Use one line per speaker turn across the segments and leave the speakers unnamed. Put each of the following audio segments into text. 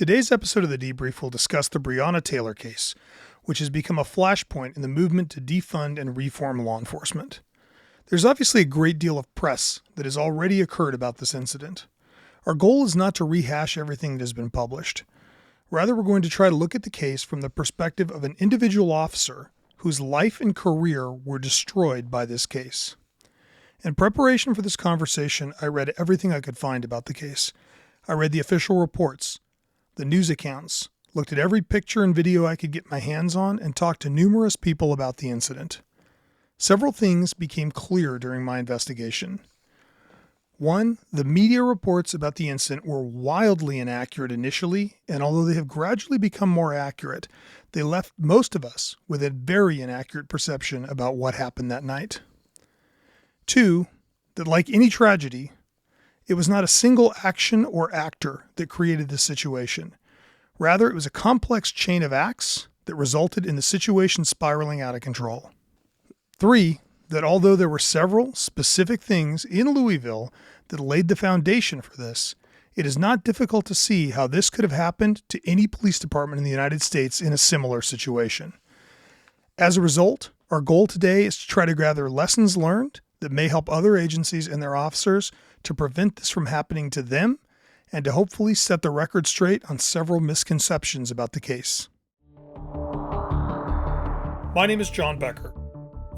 Today's episode of the Debrief will discuss the Breonna Taylor case, which has become a flashpoint in the movement to defund and reform law enforcement. There's obviously a great deal of press that has already occurred about this incident. Our goal is not to rehash everything that has been published. Rather, we're going to try to look at the case from the perspective of an individual officer whose life and career were destroyed by this case. In preparation for this conversation, I read everything I could find about the case. I read the official reports, the news accounts, looked at every picture and video I could get my hands on, and talked to numerous people about the incident. Several things became clear during my investigation. One, the media reports about the incident were wildly inaccurate initially, and although they have gradually become more accurate, they left most of us with a very inaccurate perception about what happened that night. Two, that like any tragedy, it was not a single action or actor that created this situation. Rather, it was a complex chain of acts that resulted in the situation spiraling out of control. Three, that although there were several specific things in Louisville that laid the foundation for this, it is not difficult to see how this could have happened to any police department in the United States in a similar situation. As a result, our goal today is to try to gather lessons learned that may help other agencies and their officers to prevent this from happening to them and to hopefully set the record straight on several misconceptions about the case. My name is John Becker.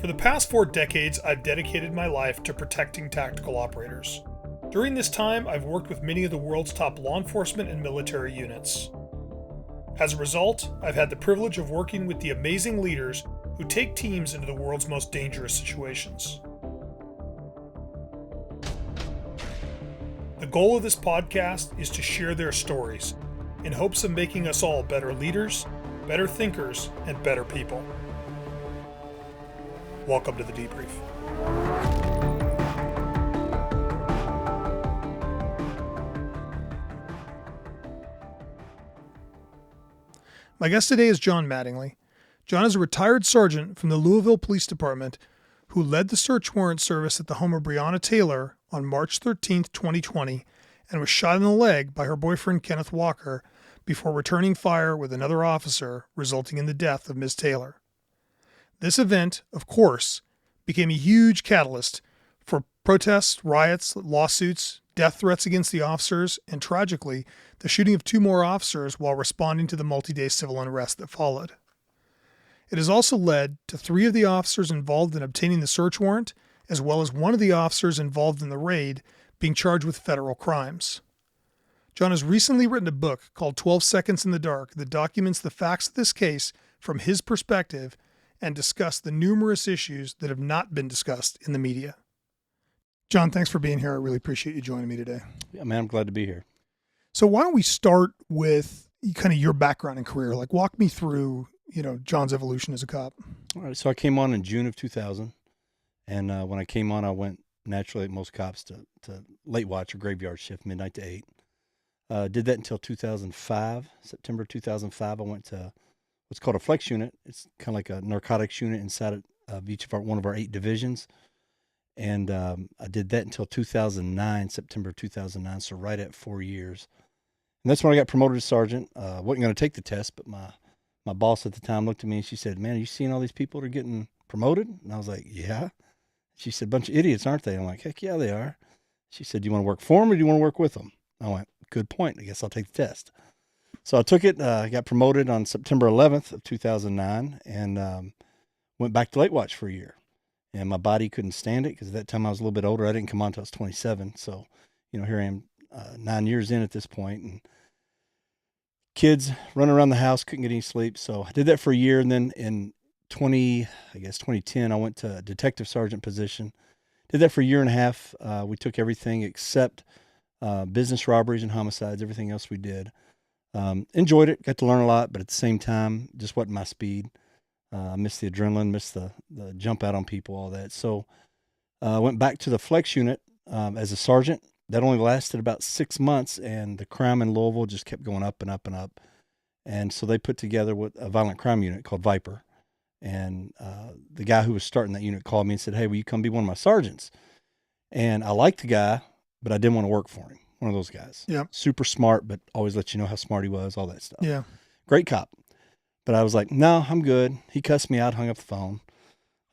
For the past 4 decades, I've dedicated my life to protecting tactical operators. During this time, I've worked with many of the world's top law enforcement and military units. As a result, I've had the privilege of working with the amazing leaders who take teams into the world's most dangerous situations. The goal of this podcast is to share their stories in hopes of making us all better leaders, better thinkers, and better people. Welcome to the Debrief. My guest today is John Mattingly. John is a retired sergeant from the Louisville Police Department who led the search warrant service at the home of Breonna Taylor on March 13, 2020, and was shot in the leg by her boyfriend Kenneth Walker before returning fire with another officer, resulting in the death of Ms. Taylor. This event, of course, became a huge catalyst for protests, riots, lawsuits, death threats against the officers, and tragically, the shooting of 2 more officers while responding to the multi-day civil unrest that followed. It has also led to 3 of the officers involved in obtaining the search warrant, as well as 1 of the officers involved in the raid, being charged with federal crimes. John has recently written a book called 12 Seconds in the Dark that documents the facts of this case from his perspective and discuss the numerous issues that have not been discussed in the media. John, thanks for being here. I really appreciate you joining me today.
Yeah, man, I'm glad to be here.
So why don't we start with kind of your background and career? Like, walk me through, John's evolution as a cop.
All right, so I came on in June of 2000, and when I came on, I went naturally, like most cops, to late watch or graveyard shift, midnight to 8. Did that until 2005, September 2005. I went to what's called a flex unit. It's kind of like a narcotics unit inside of one of our 8 divisions. And I did that until 2009, September 2009, so right at 4 years. And that's when I got promoted to sergeant. Wasn't going to take the test, but my boss at the time looked at me and she said, "Man, are you seeing all these people that are getting promoted?" And I was like, "Yeah." She said, "Bunch of idiots, aren't they?" I'm like, "Heck yeah, they are." She said, "Do you want to work for them or do you want to work with them?" I went, "Good point. I guess I'll take the test." So I took it. I got promoted on September 11th of 2009 and went back to late watch for a year. And my body couldn't stand it because at that time I was a little bit older. I didn't come on until I was 27. So, here I am 9 years in at this point, and kids running around the house, couldn't get any sleep. So I did that for a year. And then in 2010, I went to a detective sergeant position. Did that for a year and a half. We took everything except business robberies and homicides, everything else we did. Enjoyed it, got to learn a lot, but at the same time, just wasn't my speed. I missed the adrenaline, missed the jump out on people, all that. So I went back to the flex unit as a sergeant. That only lasted about 6 months, and the crime in Louisville just kept going up and up and up. And so they put together a violent crime unit called Viper. And the guy who was starting that unit called me and said, "Hey, will you come be one of my sergeants?" And I liked the guy, but I didn't want to work for him. one of those guys.
Yeah.
Super smart, but always let you know how smart he was, all that stuff.
Yeah.
Great cop. But I was like, no, I'm good. He cussed me out, hung up the phone.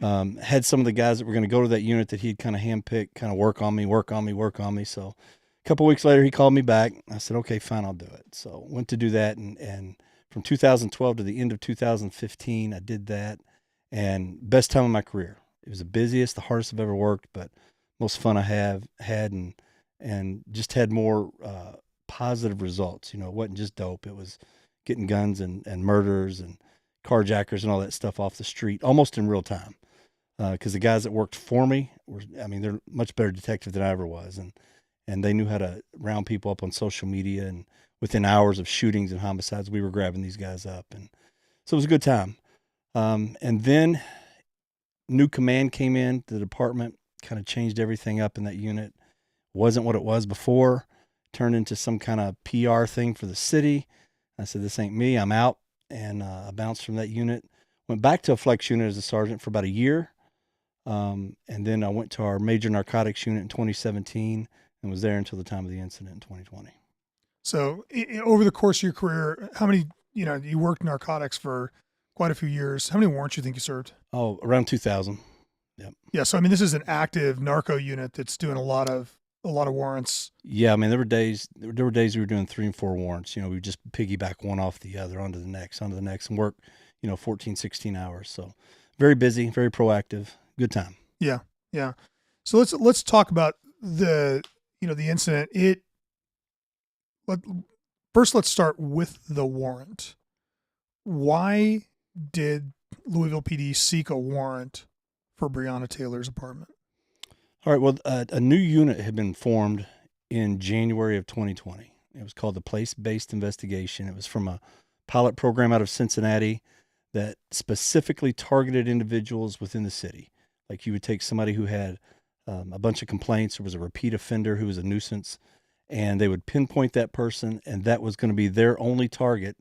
Had some of the guys that were going to go to that unit that he'd kind of handpicked, kind of work on me. So a couple weeks later, he called me back. I said, okay, fine, I'll do it. So went to do that. And from 2012 to the end of 2015, I did that. And best time of my career. It was the busiest, the hardest I've ever worked, but most fun I have had and just had more positive results. You know, it wasn't just dope. It was getting guns and murders and carjackers and all that stuff off the street almost in real time. Because the guys that worked for me they're much better detective than I ever was. And they knew how to round people up on social media. And within hours of shootings and homicides, we were grabbing these guys up. And so it was a good time. And then new command came in to the department, kind of changed everything up in that unit. Wasn't what it was before, turned into some kind of PR thing for the city. I said, this ain't me, I'm out. And I bounced from that unit, went back to a flex unit as a sergeant for about a year. And then I went to our major narcotics unit in 2017 and was there until the time of the incident in 2020.
So over the course of your career, how many, you worked narcotics for quite a few years. How many warrants do you think you served?
Oh, around 2,000. Yep.
Yeah. So, this is an active narco unit that's doing a lot of warrants.
Yeah. There were days we were doing 3 and 4 warrants. We would just piggyback one off the other onto the next and work, 14, 16 hours. So very busy, very proactive, good time.
Yeah. Yeah. So let's talk about the incident. First, let's start with the warrant. Why did Louisville PD seek a warrant for Breonna Taylor's apartment?
All right. Well, a new unit had been formed in January of 2020. It was called the Place-Based Investigation. It was from a pilot program out of Cincinnati that specifically targeted individuals within the city. Like you would take somebody who had a bunch of complaints or was a repeat offender who was a nuisance, and they would pinpoint that person, and that was going to be their only target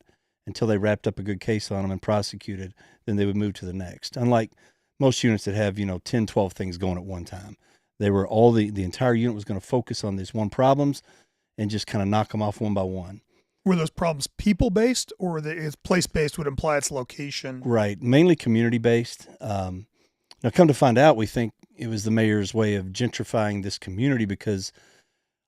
until they wrapped up a good case on them and prosecuted. Then they would move to the next. Unlike most units that have, 10, 12 things going at one time. They were the entire unit was going to focus on these one problems and just kind of knock them off one by one.
Were those problems people-based, or it's place-based would imply its location?
Right. Mainly community-based. Now, come to find out, we think it was the mayor's way of gentrifying this community, because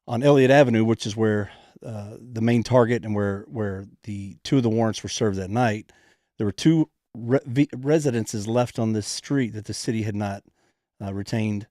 on Elliott Avenue, which is where the main target and where the 2 of the warrants were served that night, there were 2 residences left on this street that the city had not retained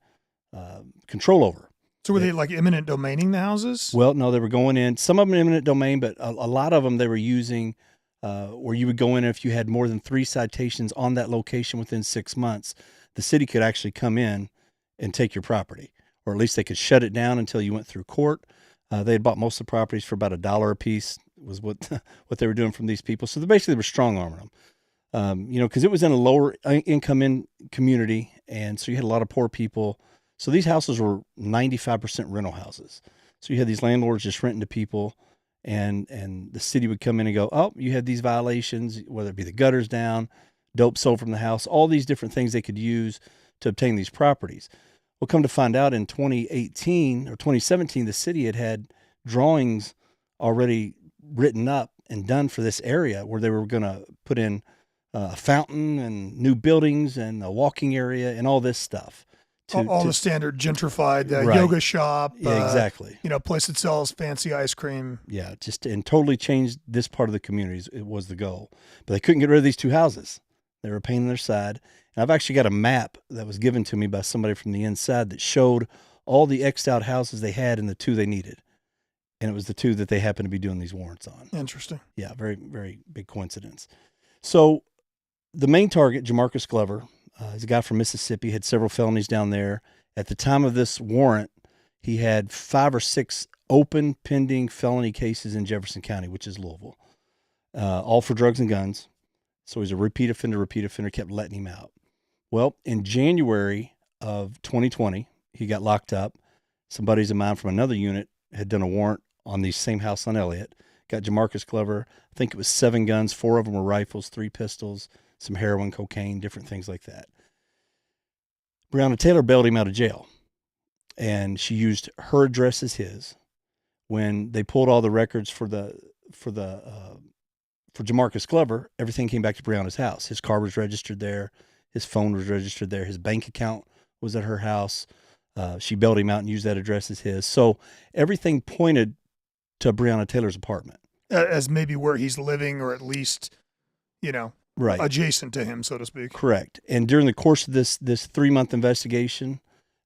control over.
So were they like eminent domaining the houses?
Well, no, they were going in. Some of them eminent domain, but a lot of them they were using where you would go in, and if you had more than 3 citations on that location within 6 months, the city could actually come in and take your property, or at least they could shut it down until you went through court. They had bought most of the properties for about $1 a piece was what they were doing from these people. So they basically were strong arming them, because it was in a lower income community. And so you had a lot of poor people. So these houses were 95% rental houses. So you had these landlords just renting to people, and the city would come in and go, oh, you had these violations, whether it be the gutters down, dope sold from the house, all these different things they could use to obtain these properties. Well, come to find out in 2018 or 2017, the city had drawings already written up and done for this area where they were going to put in a fountain and new buildings and a walking area and all this stuff.
All the standard gentrified
right.
Yoga shop.
Yeah, exactly.
Place that sells fancy ice cream.
Yeah, and totally changed this part of the community. It was the goal. But they couldn't get rid of these 2 houses. They were a pain in their side. And I've actually got a map that was given to me by somebody from the inside that showed all the X'd out houses they had and the 2 they needed. And it was the 2 that they happened to be doing these warrants on.
Interesting.
Yeah, very, very big coincidence. So the main target, Jamarcus Glover, he's a guy from Mississippi, had several felonies down there. At the time of this warrant, he had 5 or 6 open pending felony cases in Jefferson County, which is Louisville, all for drugs and guns. So he's a repeat offender, kept letting him out. Well, in January of 2020, he got locked up. Some buddies of mine from another unit had done a warrant on the same house on Elliott. Got Jamarcus Glover. I think it was 7 guns. 4 of them were rifles, 3 pistols, some heroin, cocaine, different things like that. Breonna Taylor bailed him out of jail, and she used her address as his, when they pulled all the records for Jamarcus Glover, everything came back to Breonna's house. His car was registered there. His phone was registered there. His bank account was at her house. She bailed him out and used that address as his. So everything pointed to Breonna Taylor's apartment.
As maybe where he's living, or at least,
Right.
adjacent to him, so to speak.
Correct. And during the course of this 3-month investigation,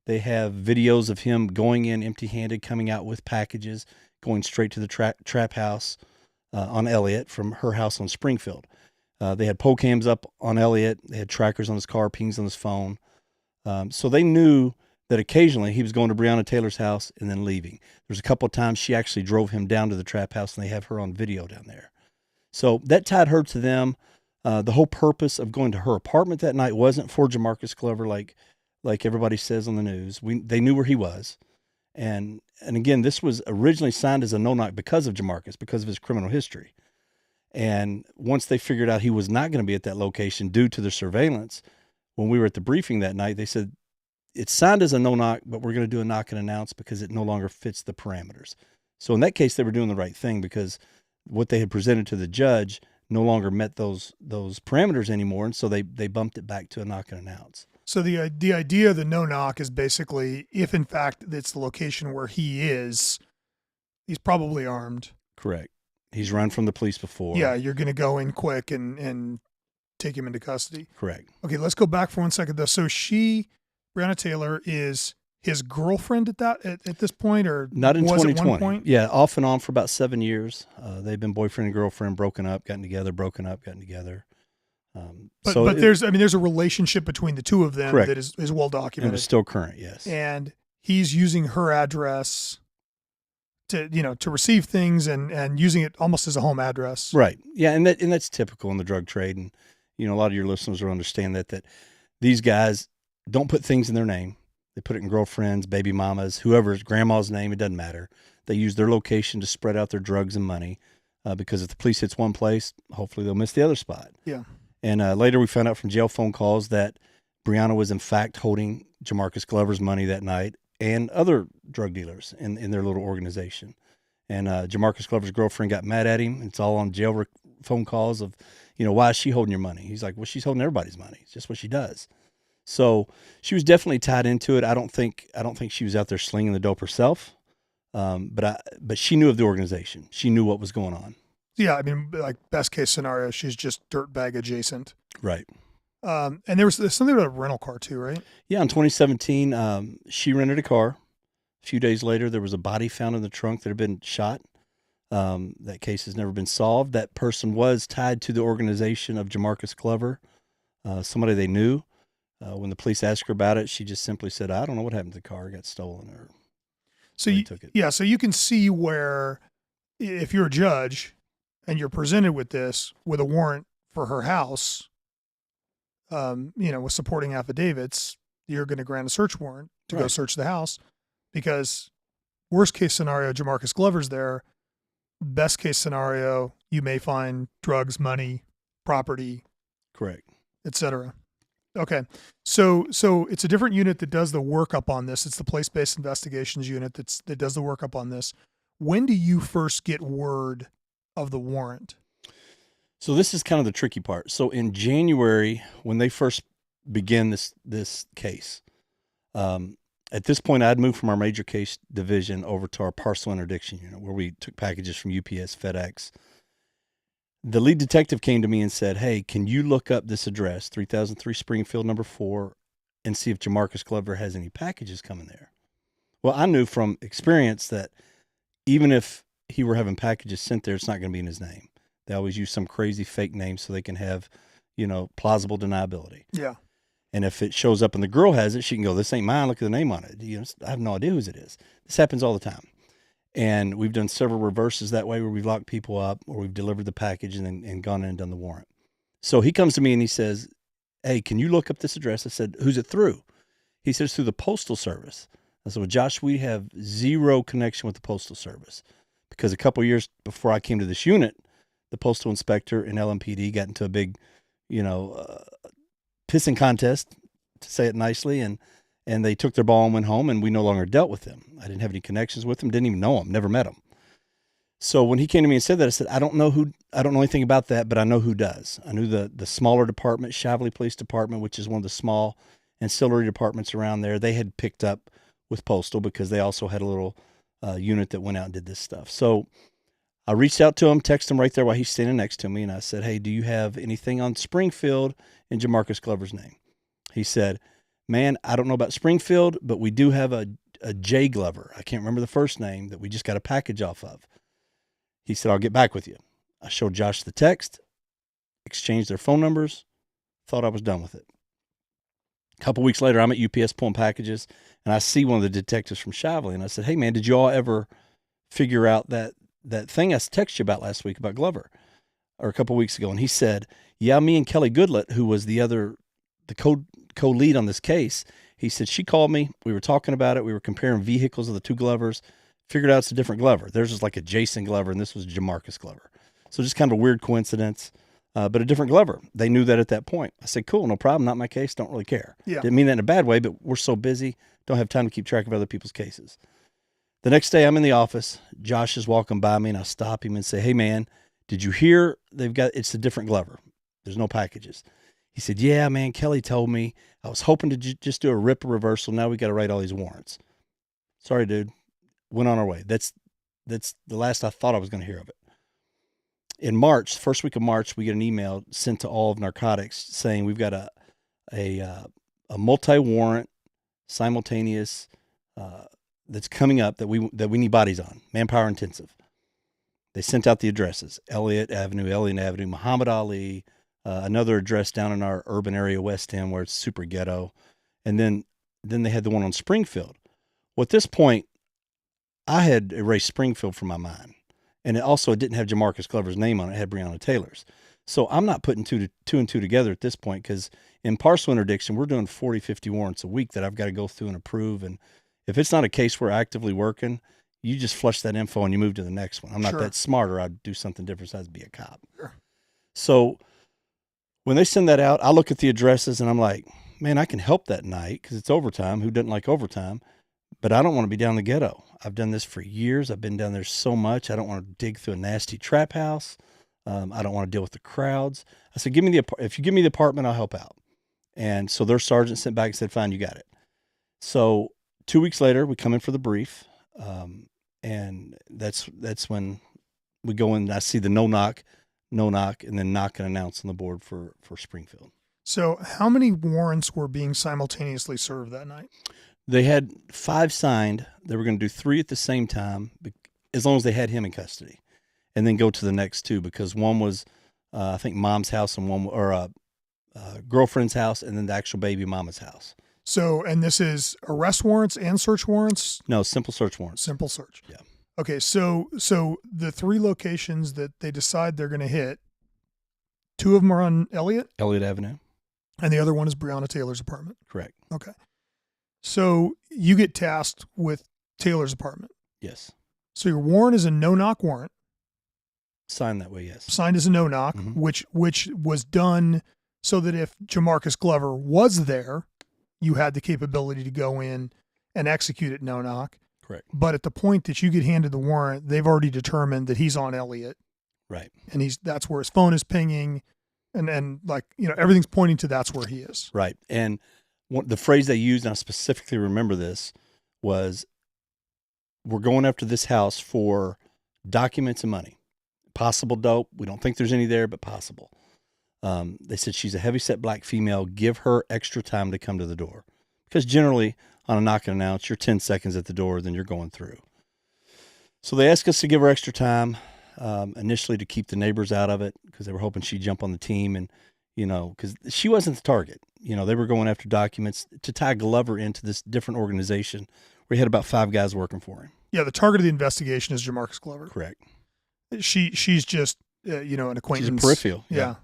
they have videos of him going in empty-handed, coming out with packages, going straight to the trap house on Elliott from her house on Springfield. They had pole cams up on Elliott. They had trackers on his car, pings on his phone. So they knew that occasionally he was going to Breonna Taylor's house and then leaving. There's a couple of times she actually drove him down to the trap house, and they have her on video down there. So that tied her to them. The whole purpose of going to her apartment that night wasn't for Jamarcus Glover, like everybody says on the news. They knew where he was. And again, this was originally signed as a no-knock because of Jamarcus, because of his criminal history. And once they figured out he was not going to be at that location due to the surveillance, when we were at the briefing that night, they said, it's signed as a no-knock, but we're going to do a knock and announce because it no longer fits the parameters. So in that case, they were doing the right thing, because what they had presented to the judge no longer met those parameters anymore. And so they bumped it back to a knock and announce.
So the idea of the no-knock is basically, if in fact it's the location where he is, he's probably armed.
Correct. He's run from the police before.
Yeah, you're going to go in quick and take him into custody.
Correct.
Okay, let's go back for 1 second though. So Breonna Taylor, is his girlfriend at this point, or
not in
was
2020?
At one point?
Yeah, off and on for about 7 years. They've been boyfriend and girlfriend, broken up, gotten together, broken up, gotten together.
But there's a relationship between the two of them.
Correct.
That is well documented.
And it's still current, yes.
And he's using her address to receive things and using it almost as a home address.
Right. Yeah, and that's typical in the drug trade. And a lot of your listeners will understand that these guys don't put things in their name. They put it in girlfriends, baby mamas, whoever's, grandma's name, it doesn't matter. They use their location to spread out their drugs and money, because if the police hits one place, hopefully they'll miss the other spot.
Yeah.
And later we found out from jail phone calls that Breonna was in fact holding Jamarcus Glover's money that night and other drug dealers in their little organization. And Jamarcus Glover's girlfriend got mad at him. It's all on jail phone calls of, why is she holding your money? He's like, well, she's holding everybody's money. It's just what she does. So she was definitely tied into it. I don't think she was out there slinging the dope herself. But she knew of the organization. She knew what was going on.
Yeah, I mean, like best case scenario, she's just dirtbag adjacent.
Right.
And there's something about a rental car too, right?
Yeah, in 2017, she rented a car. A few days later, there was a body found in the trunk that had been shot. That case has never been solved. That person was tied to the organization of Jamarcus Glover, somebody they knew. When the police asked her about it, she just simply said, I don't know what happened to the car. It got stolen, or
so
they took it.
Yeah, so you can see where, if you're a judge and you're presented with a warrant for her house, with supporting affidavits, you're going to grant a search warrant to go search the house, because worst case scenario, Jamarcus Glover's there. Best case scenario, you may find drugs, money, property,
Correct,
etc. Okay, so it's a different unit that does the workup on this. It's the place-based investigations unit that does the workup on this. When do you first get word of the warrant?
So this is kind of the tricky part. So in January, when they first began this case, at this point, I'd moved from our major case division over to our parcel interdiction unit, where we took packages from UPS, FedEx. The lead detective came to me and said, hey, can you look up this address, 3003 Springfield, number 4, and see if Jamarcus Glover has any packages coming there? Well, I knew from experience that even if he were having packages sent there, it's not going to be in his name. They always use some crazy fake name so they can have, plausible deniability.
Yeah.
And if it shows up and the girl has it, she can go, this ain't mine. Look at the name on it. I have no idea whose it is. This happens all the time. And we've done several reverses that way, where we've locked people up, or we've delivered the package and gone in and done the warrant. So he comes to me and he says, hey, can you look up this address? I said, who's it through? He says, through the Postal Service. I said, well, Josh, we have zero connection with the Postal Service, because a couple of years before I came to this unit, the postal inspector in LMPD got into a big, pissing contest, to say it nicely, and they took their ball and went home, and we no longer dealt with them. I didn't have any connections with them, didn't even know them, never met them. So when he came to me and said that, I said, I don't know anything about that, but I know who does. I knew the smaller department, Louisville Police Department, which is one of the small ancillary departments around there. They had picked up with Postal because they also had a little unit that went out and did this stuff. So I reached out to him, texted him right there while he's standing next to me. And I said, hey, do you have anything on Springfield in Jamarcus Glover's name? He said, man, I don't know about Springfield, but we do have a J Glover. I can't remember the first name that we just got a package off of. He said, I'll get back with you. I showed Josh the text, exchanged their phone numbers, thought I was done with it. A couple weeks later, I'm at UPS pulling packages, and I see one of the detectives from Shively, and I said, hey, man, did you all ever figure out that thing I texted you about last week about Glover, or a couple weeks ago? And he said, yeah, me and Kelly Goodlett, who was the co-lead on this case, he said, she called me. We were talking about it. We were comparing vehicles of the two Glovers. Figured out it's a different Glover. Theirs was like a Jason Glover, and this was Jamarcus Glover. So just kind of a weird coincidence, but a different Glover. They knew that at that point. I said, cool, no problem. Not my case. Don't really care.
Yeah.
Didn't mean that in a bad way, but we're so busy. Don't have time to keep track of other people's cases. The next day I'm in the office. Josh is walking by me, and I stop him and say, hey, man, did you hear it's a different Glover? There's no packages. He said, yeah, man, Kelly told me. I was hoping to just do a rip or reversal. Now we got to write all these warrants. Sorry, dude. Went on our way. That's the last I thought I was going to hear of it. In March, first week of March, we get an email sent to all of Narcotics saying we've got a multi-warrant simultaneous that's coming up that we need bodies on, manpower intensive. They sent out the addresses: Elliott Avenue, Muhammad Ali, another address down in our urban area, West End, where it's super ghetto, and then they had the one on Springfield. Well, at this point, I had erased Springfield from my mind. And it didn't have Jamarcus Glover's name on it. It had Breonna Taylor's. So I'm not putting two and two together at this point, because in parcel interdiction, we're doing 40, 50 warrants a week that I've got to go through and approve. And if it's not a case we're actively working, you just flush that info and you move to the next one. I'm not that smart, or I'd do something different besides be a cop.
Sure.
So when they send that out, I look at the addresses and I'm like, man, I can help that night because it's overtime. Who doesn't like overtime? But I don't want to be down in the ghetto. I've done this for years. I've been down there so much. I don't want to dig through a nasty trap house. I don't want to deal with the crowds. I said, if you give me the apartment, I'll help out. And so their sergeant sent back and said, fine, you got it. So 2 weeks later, we come in for the brief. And that's when we go in and I see the no knock, and then knock and announce on the board for Springfield.
So how many warrants were being simultaneously served that night?
They had 5 signed. They were going to do 3 at the same time, as long as they had him in custody, and then go to the next 2, because one was, I think, mom's house, and one, or girlfriend's house, and then the actual baby mama's house.
So, and this is arrest warrants and search warrants?
No, simple search warrants.
Simple search.
Yeah.
Okay. So the 3 locations that they decide they're going to hit, 2 of them are on Elliott
Avenue.
And the other one is Breonna Taylor's apartment.
Correct.
Okay. So you get tasked with Taylor's apartment.
Yes.
So your warrant is a no-knock warrant.
Signed that way, yes.
Signed as a no-knock,
Mm-hmm.
which was done so that if Jamarcus Glover was there, you had the capability to go in and execute it no-knock.
Correct.
But at the point that you get handed the warrant, they've already determined that he's on Elliott.
Right.
And that's where his phone is pinging, and like, everything's pointing to that's where he is.
Right. And the phrase they used, and I specifically remember this, was, we're going after this house for documents and money. Possible dope. We don't think there's any there, but possible. They said, she's a heavyset black female. Give her extra time to come to the door. Because generally, on a knock and announce, you're 10 seconds at the door, then you're going through. So they asked us to give her extra time, initially to keep the neighbors out of it, because they were hoping she'd jump on the team, and, because she wasn't the target. They were going after documents to tie Glover into this different organization where he had about 5 guys working for him.
Yeah, the target of the investigation is Jamarcus Glover.
Correct.
She's just an acquaintance.
She's a peripheral.
Yeah.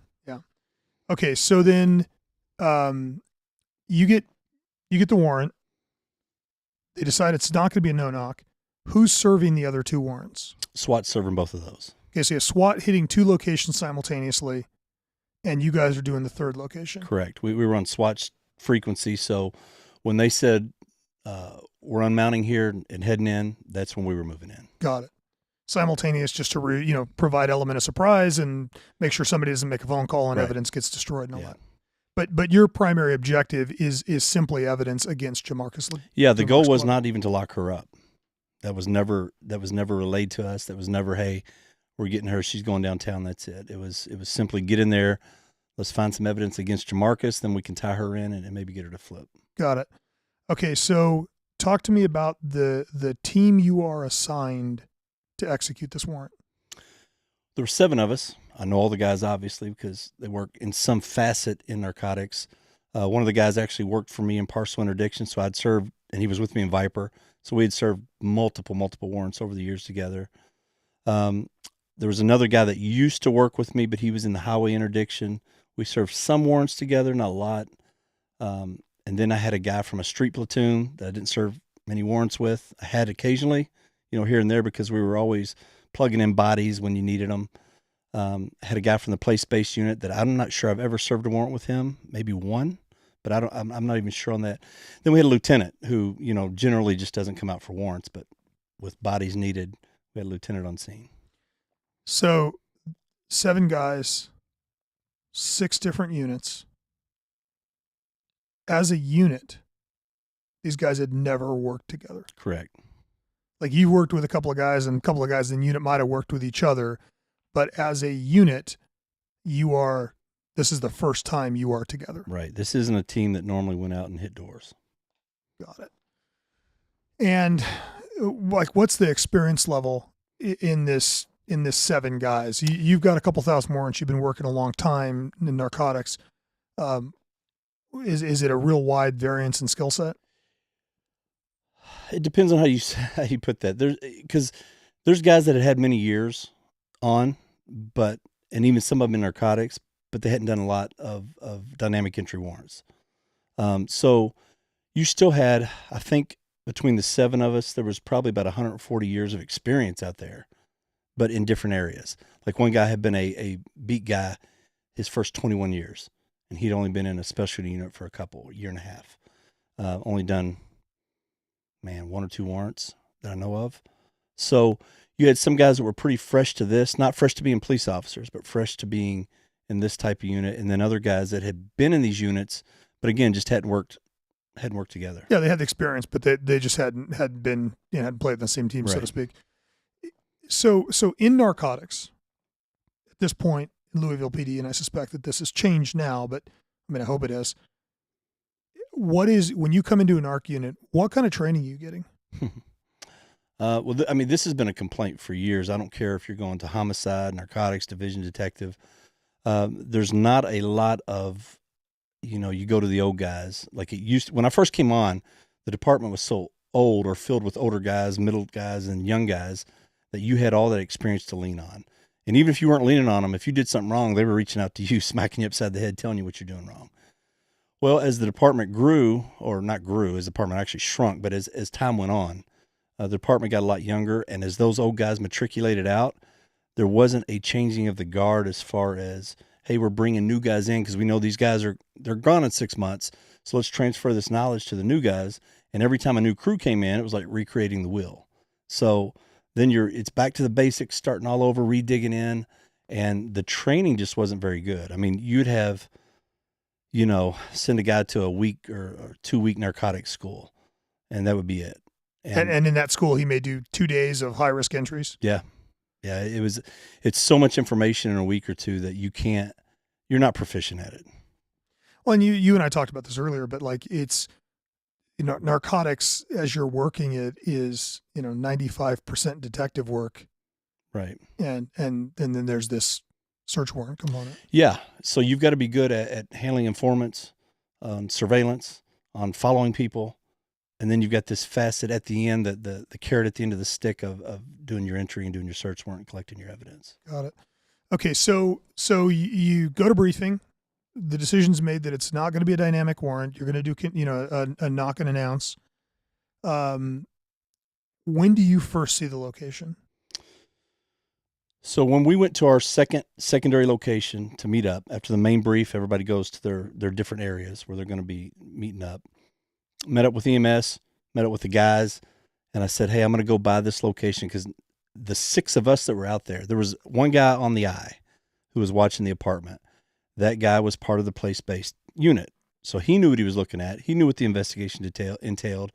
Okay, so then you get the warrant. They decide it's not going to be a no-knock. Who's serving the other 2 warrants?
SWAT serving both of those.
Okay, so you have SWAT hitting 2 locations simultaneously, and you guys are doing the 3rd location.
Correct. We were on SWAT frequency, so when they said we're unmounting here and heading in, that's when we were moving in.
Got it. simultaneous just to provide element of surprise and make sure somebody doesn't make a phone call and
Right.
evidence gets destroyed and all
Yeah.
that. But your primary objective is simply evidence against Jamarcus.
Yeah, the goal was
Glover.
not even to lock her up. That was never relayed to us. That was never, hey, we're getting her, she's going downtown, that's it. It was simply get in there, let's find some evidence against Jamarcus, then we can tie her in and maybe get her to flip.
Got it. Okay, so talk to me about the team you are assigned to execute this warrant.
There were 7 of us. I know all the guys, obviously, because they work in some facet in narcotics. One of the guys actually worked for me in parcel interdiction, so I'd served, and he was with me in Viper. So we had served multiple warrants over the years together. There was another guy that used to work with me, but he was in the highway interdiction. We served some warrants together, not a lot. And then I had a guy from a street platoon that I didn't serve many warrants with. I had occasionally, here and there, because we were always plugging in bodies when you needed them. I had a guy from the place-based unit that I'm not sure I've ever served a warrant with him, maybe one, but I'm not even sure on that. Then we had a lieutenant who, generally just doesn't come out for warrants, but with bodies needed, we had a lieutenant on scene.
So 7 guys, 6 different units. As a unit, these guys had never worked together.
Correct.
Like you worked with a couple of guys and a couple of guys in the unit might have worked with each other, but as a unit, this is the first time you are together.
Right. This isn't a team that normally went out and hit doors.
Got it. And like, what's the experience level in this 7 guys? You've got a couple thousand warrants. You've been working a long time in narcotics. Is it a real wide variance in skill set?
It depends on how you put that. There's guys that had many years on, and even some of them in narcotics, but they hadn't done a lot of dynamic entry warrants. So you still had, I think, between the 7 of us, there was probably about 140 years of experience out there, but in different areas. Like one guy had been a beat guy his first 21 years, and he'd only been in a specialty unit for a year and a half. Only done, 1 or 2 warrants that I know of. So you had some guys that were pretty fresh to this, not fresh to being police officers, but fresh to being in this type of unit. And then other guys that had been in these units, but again, just hadn't worked together.
Yeah, they had the experience, but they just hadn't played on the same team, so
Right.
to speak. So in narcotics, at this point in Louisville PD, and I suspect that this has changed now, but I hope it has. When you come into an ARC unit, what kind of training are you getting?
This has been a complaint for years. I don't care if you're going to homicide, narcotics, division detective. There's not a lot of, you go to the old guys like it used to. When I first came on, the department was so old or filled with older guys, middle guys, and young guys that you had all that experience to lean on. And even if you weren't leaning on them, if you did something wrong, they were reaching out to you, smacking you upside the head, telling you what you're doing wrong. Well, as the department grew, or not grew, as the department actually shrunk, but as time went on, the department got a lot younger, and as those old guys matriculated out, there wasn't a changing of the guard as far as, hey, we're bringing new guys in because we know these guys they're gone in 6 months, so let's transfer this knowledge to the new guys. And every time a new crew came in, it was like recreating the wheel. So then it's back to the basics, starting all over, redigging in, and the training just wasn't very good. You'd have, send a guy to a week or 2-week narcotics school, and that would be it.
And in that school, he may do 2 days of high risk entries.
Yeah. Yeah. It's so much information in a week or 2 that you're not proficient at it.
Well, and you and I talked about this earlier, but like it's, narcotics as you're working it is, 95% detective work.
Right.
And then there's this search warrant component.
Yeah. So you've got to be good at handling informants, surveillance, on following people. And then you've got this facet at the end, the carrot at the end of the stick of doing your entry and doing your search warrant and collecting your evidence.
Got it. Okay. So you go to briefing. The decision's made that it's not going to be a dynamic warrant. You're going to do, a knock and announce. When do you first see the location?
So when we went to our secondary location to meet up after the main brief, everybody goes to their different areas where they're going to be meeting up. Met up with EMS, met up with the guys, and I said, hey, I'm going to go by this location because the 6 of us that were out there, there was one guy on the eye who was watching the apartment. That guy was part of the place-based unit. So he knew what he was looking at. He knew what the investigation entailed.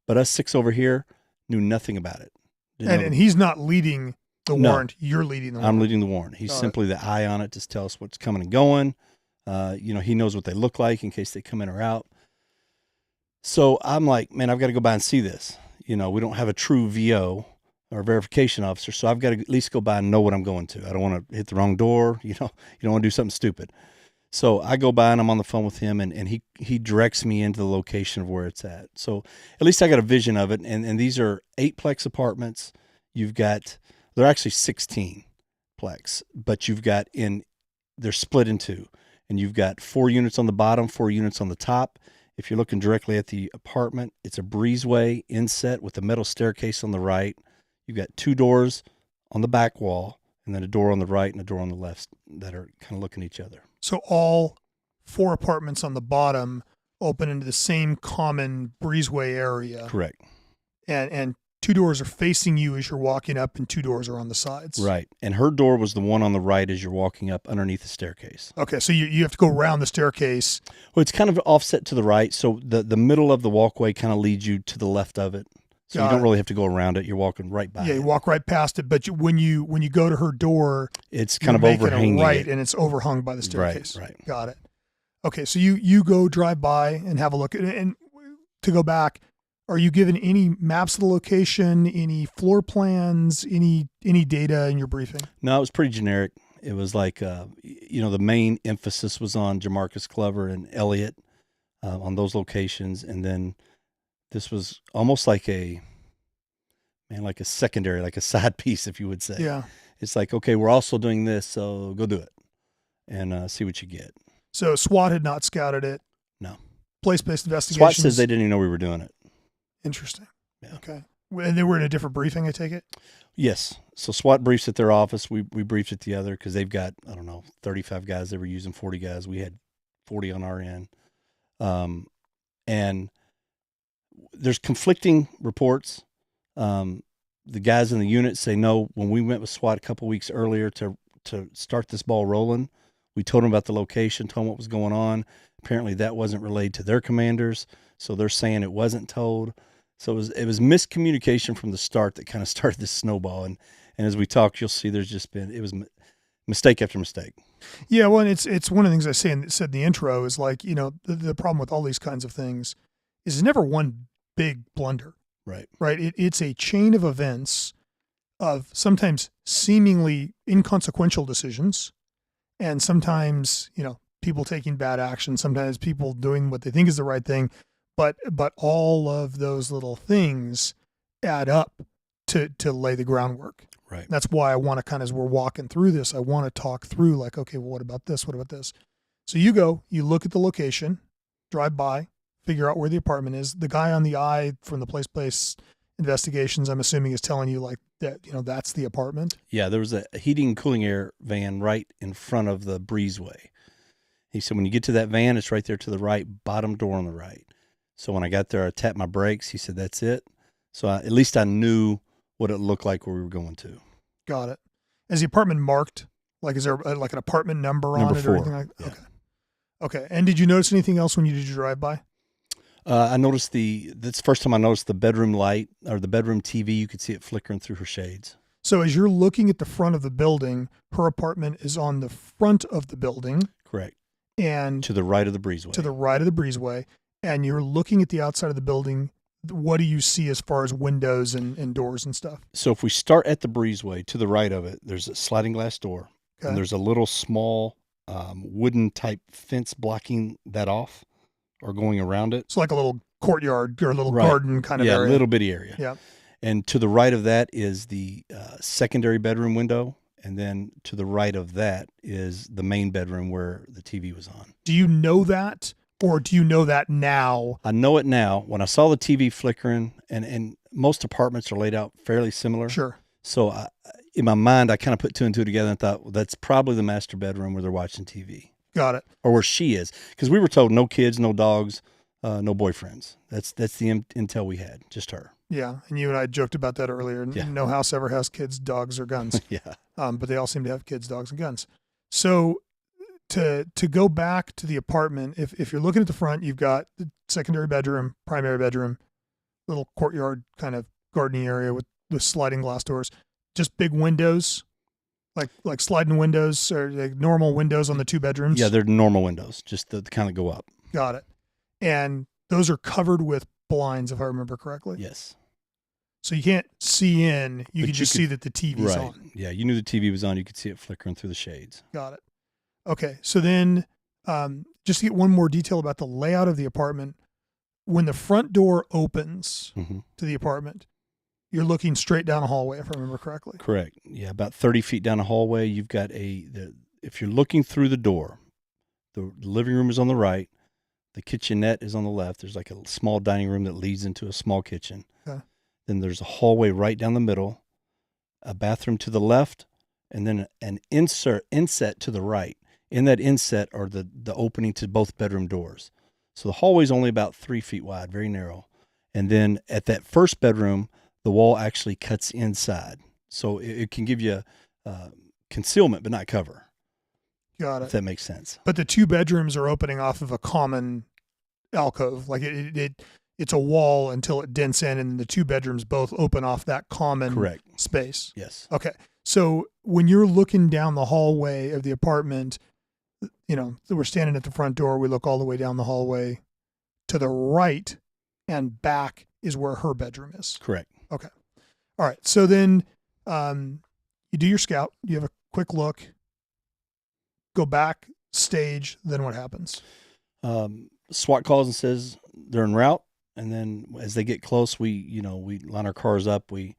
But us 6 over here knew nothing about it.
And he's not leading the warrant. You're leading the warrant.
I'm leading the warrant. He's simply the eye on it to tell us what's coming and going. He knows what they look like in case they come in or out. So I'm like, man, I've got to go by and see this. We don't have a true VO or verification officer, so I've got to at least go by and know what I'm going to. I don't want to hit the wrong door. You don't want to do something stupid. So I go by and I'm on the phone with him, and he directs me into the location of where it's at. So at least I got a vision of it. And these are 8-plex apartments. They're actually 16-plex, but they're split in 2. And you've got 4 units on the bottom, 4 units on the top. If you're looking directly at the apartment, it's a breezeway inset with a metal staircase on the right. You've got 2 doors on the back wall, and then a door on the right and a door on the left that are kind of looking at each other.
So all 4 apartments on the bottom open into the same common breezeway area.
Correct.
And 2 doors are facing you as you're walking up, and 2 doors are on the sides.
Right. And her door was the one on the right as you're walking up underneath the staircase.
Okay, so you have to go around the staircase.
Well, it's kind of offset to the right, so the middle of the walkway kind of leads you to the left of it. So you don't really have to go around it. You're walking right by it.
Yeah, you walk right past it. But when you go to her door,
it's kind of overhanging
right, and it's overhung by the staircase.
Right.
Got it. Okay, so you go drive by and have a look at it. And to go back, are you given any maps of the location, any floor plans, any data in your briefing?
No, it was pretty generic. It was like, the main emphasis was on Jamarcus Glover and Elliott on those locations, and then this was almost like a secondary, like a side piece, if you would say.
Yeah.
It's like, okay, we're also doing this, so go do it and see what you get.
So SWAT had not scouted it?
No.
Place-based investigations?
SWAT says they didn't even know we were doing it.
Interesting.
Yeah.
Okay. And they were in a different briefing, I take it?
Yes. So SWAT briefs at their office. We briefed at the other because they've got, 35 guys. They were using 40 guys. We had 40 on our end. And there's conflicting reports. The guys in the unit say, no, when we went with SWAT a couple weeks earlier to start this ball rolling, we told them about the location, told them what was going on. Apparently that wasn't relayed to their commanders. So they're saying it wasn't told. So it was miscommunication from the start that kind of started this snowball. And as we talk, you'll see it was mistake after mistake.
Yeah, well, and it's one of the things I said in the intro is like, the problem with all these kinds of things is it's never one big blunder.
Right.
Right. It's a chain of events of sometimes seemingly inconsequential decisions, and sometimes, people taking bad action, sometimes people doing what they think is the right thing. But all of those little things add up to lay the groundwork.
Right.
That's why I want to kind of, as we're walking through this, I want to talk through like, okay, well, what about this? What about this? So you look at the location, drive by, figure out where the apartment is. The guy on the eye from the place investigations, I'm assuming, is telling you like that, that's the apartment.
Yeah. There was a heating and cooling air van right in front of the breezeway. He said, when you get to that van, it's right there to the right, bottom door on the right. So when I got there, I tapped my brakes. He said, that's it. So at least I knew what it looked like where we were going to.
Got it. Is the apartment marked? Like, is there like an apartment number on it
4.
or anything like that?
Yeah.
Okay. And did you notice anything else when you did your drive-by?
I noticed that's the first time I noticed the bedroom light or the bedroom TV. You could see it flickering through her shades.
So as you're looking at the front of the building, her apartment is on the front of the building.
Correct.
And
to the right of the breezeway.
To the right of the breezeway. And you're looking at the outside of the building. What do you see as far as windows and doors and stuff?
So if we start at the breezeway, to the right of it, there's a sliding glass door. Okay. And there's a little small wooden type fence blocking that off or going around it.
It's like a little courtyard or a little garden kind of area.
Yeah, a little bitty area.
Yeah.
And to the right of that is the secondary bedroom window. And then to the right of that is the main bedroom where the TV was on.
Do you know that? Or do you know that now?
I know it now. When I saw the TV flickering, and most apartments are laid out fairly similar.
Sure.
So in my mind, I kind of put 2 and 2 together and thought, well, that's probably the master bedroom where they're watching TV.
Got it.
Or where she is. Because we were told no kids, no dogs, no boyfriends. That's the intel we had, just her.
Yeah, and you and I joked about that earlier.
Yeah.
No house ever has kids, dogs, or guns.
Yeah.
But they all seem to have kids, dogs, and guns. So to go back to the apartment, if you're looking at the front, you've got the secondary bedroom, primary bedroom, little courtyard kind of gardening area with sliding glass doors, just big windows, like sliding windows or like normal windows on the two bedrooms.
Yeah, they're normal windows, just the kind of go up.
Got it. And those are covered with blinds, if I remember correctly.
Yes.
So you can't see in. You
But
can just see that the TV's
right.
on.
Yeah, you knew the TV was on. You could see it flickering through the shades.
Got it. Okay. So then just to get one more detail about the layout of the apartment, when the front door opens to the apartment, you're looking straight down a hallway, if I remember correctly.
Correct. Yeah, about 30 feet down a hallway, you've got if you're looking through the door, the living room is on the right, the kitchenette is on the left. There's like a small dining room that leads into a small kitchen.
Okay.
Then there's a hallway right down the middle, a bathroom to the left, and then an inset to the right. In that inset are the opening to both bedroom doors. So the hallway's only about 3 feet wide, very narrow. And then at that first bedroom, the wall actually cuts inside. So it can give you concealment, but not cover.
Got it.
If that makes sense.
But the two bedrooms are opening off of a common alcove. Like it's a wall until it dents in, and the two bedrooms both open off that common
Correct.
space.
Yes.
Okay. So when you're looking down the hallway of the apartment, we're standing at the front door. We look all the way down the hallway to the right and back is where her bedroom is.
Correct.
Okay. All right. So then you do your scout. You have a quick look. Go back, stage. Then what happens?
SWAT calls and says they're en route. And then as they get close, we line our cars up. We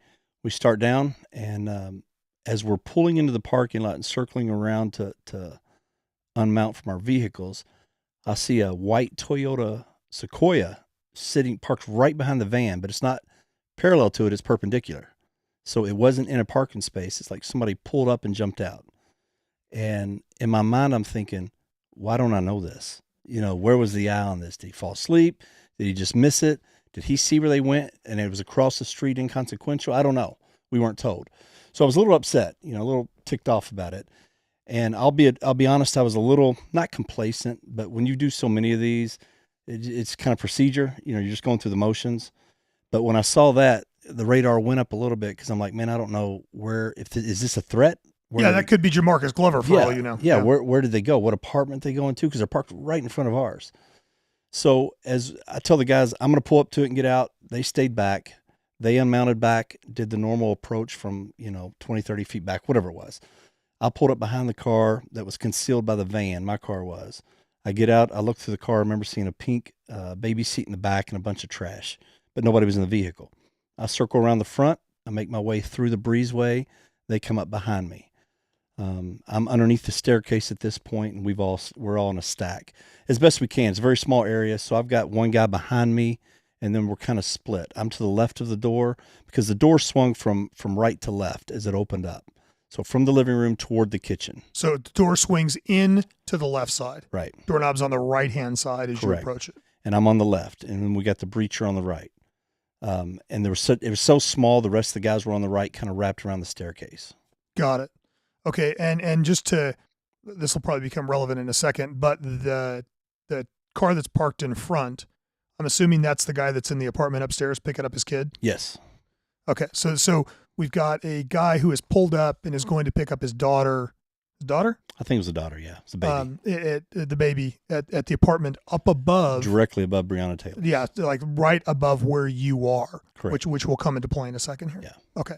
start down. And as we're pulling into the parking lot and circling around to unmount from our vehicles, I see a white Toyota Sequoia parked right behind the van, but it's not parallel to it, it's perpendicular. So it wasn't in a parking space. It's like somebody pulled up and jumped out. And in my mind, I'm thinking, why don't I know this? Where was the eye on this? Did he fall asleep? Did he just miss it? Did he see where they went and it was across the street, inconsequential? I don't know. We weren't told. So I was a little upset, a little ticked off about it. And I'll be honest, I was a little, not complacent, but when you do so many of these, it's kind of procedure. You're just going through the motions. But when I saw that, the radar went up a little bit because I'm like, man, I don't know is this a threat?
That could be Jamarcus Glover for all you know.
Yeah, where did they go? What apartment they go into? Because they're parked right in front of ours. So as I tell the guys, I'm going to pull up to it and get out. They stayed back. They unmounted back, did the normal approach from, 20, 30 feet back, whatever it was. I pulled up behind the car that was concealed by the van. My car was. I get out. I look through the car. I remember seeing a pink baby seat in the back and a bunch of trash, but nobody was in the vehicle. I circle around the front. I make my way through the breezeway. They come up behind me. I'm underneath the staircase at this point, and we're all in a stack as best we can. It's a very small area, so I've got one guy behind me, and then we're kind of split. I'm to the left of the door because the door swung from right to left as it opened up. So from the living room toward the kitchen.
So the door swings in to the left side.
Right.
Doorknob's on the right-hand side as
Correct.
you approach it.
And I'm on the left, and then we got the breacher on the right. And it was so small, the rest of the guys were on the right, kind of wrapped around the staircase.
Got it. Okay, and just this will probably become relevant in a second, but the car that's parked in front, I'm assuming that's the guy that's in the apartment upstairs picking up his kid?
Yes.
Okay, so we've got a guy who is pulled up and is going to pick up his daughter. His daughter?
I think it was a daughter, yeah. It's a baby.
The baby at the apartment up above.
Directly above Breonna Taylor.
Yeah, like right above where you are.
Correct.
Which will come into play in a second here.
Yeah.
Okay.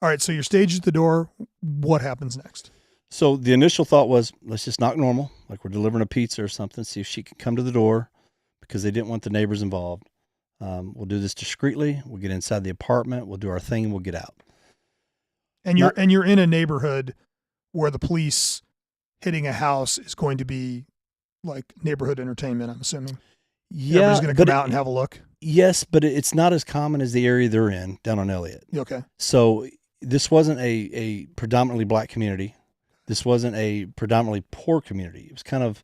All right, so you're staged at the door. What happens next?
So the initial thought was, let's just knock normal, like we're delivering a pizza or something, see if she can come to the door because they didn't want the neighbors involved. We'll do this discreetly. We'll get inside the apartment. We'll do our thing and we'll get out.
And you're in a neighborhood where the police hitting a house is going to be like neighborhood entertainment, I'm assuming.
Yeah.
Everybody's going to come out and have a look.
Yes, but it's not as common as the area they're in down on Elliott.
Okay.
So this wasn't a predominantly black community. This wasn't a predominantly poor community. It was kind of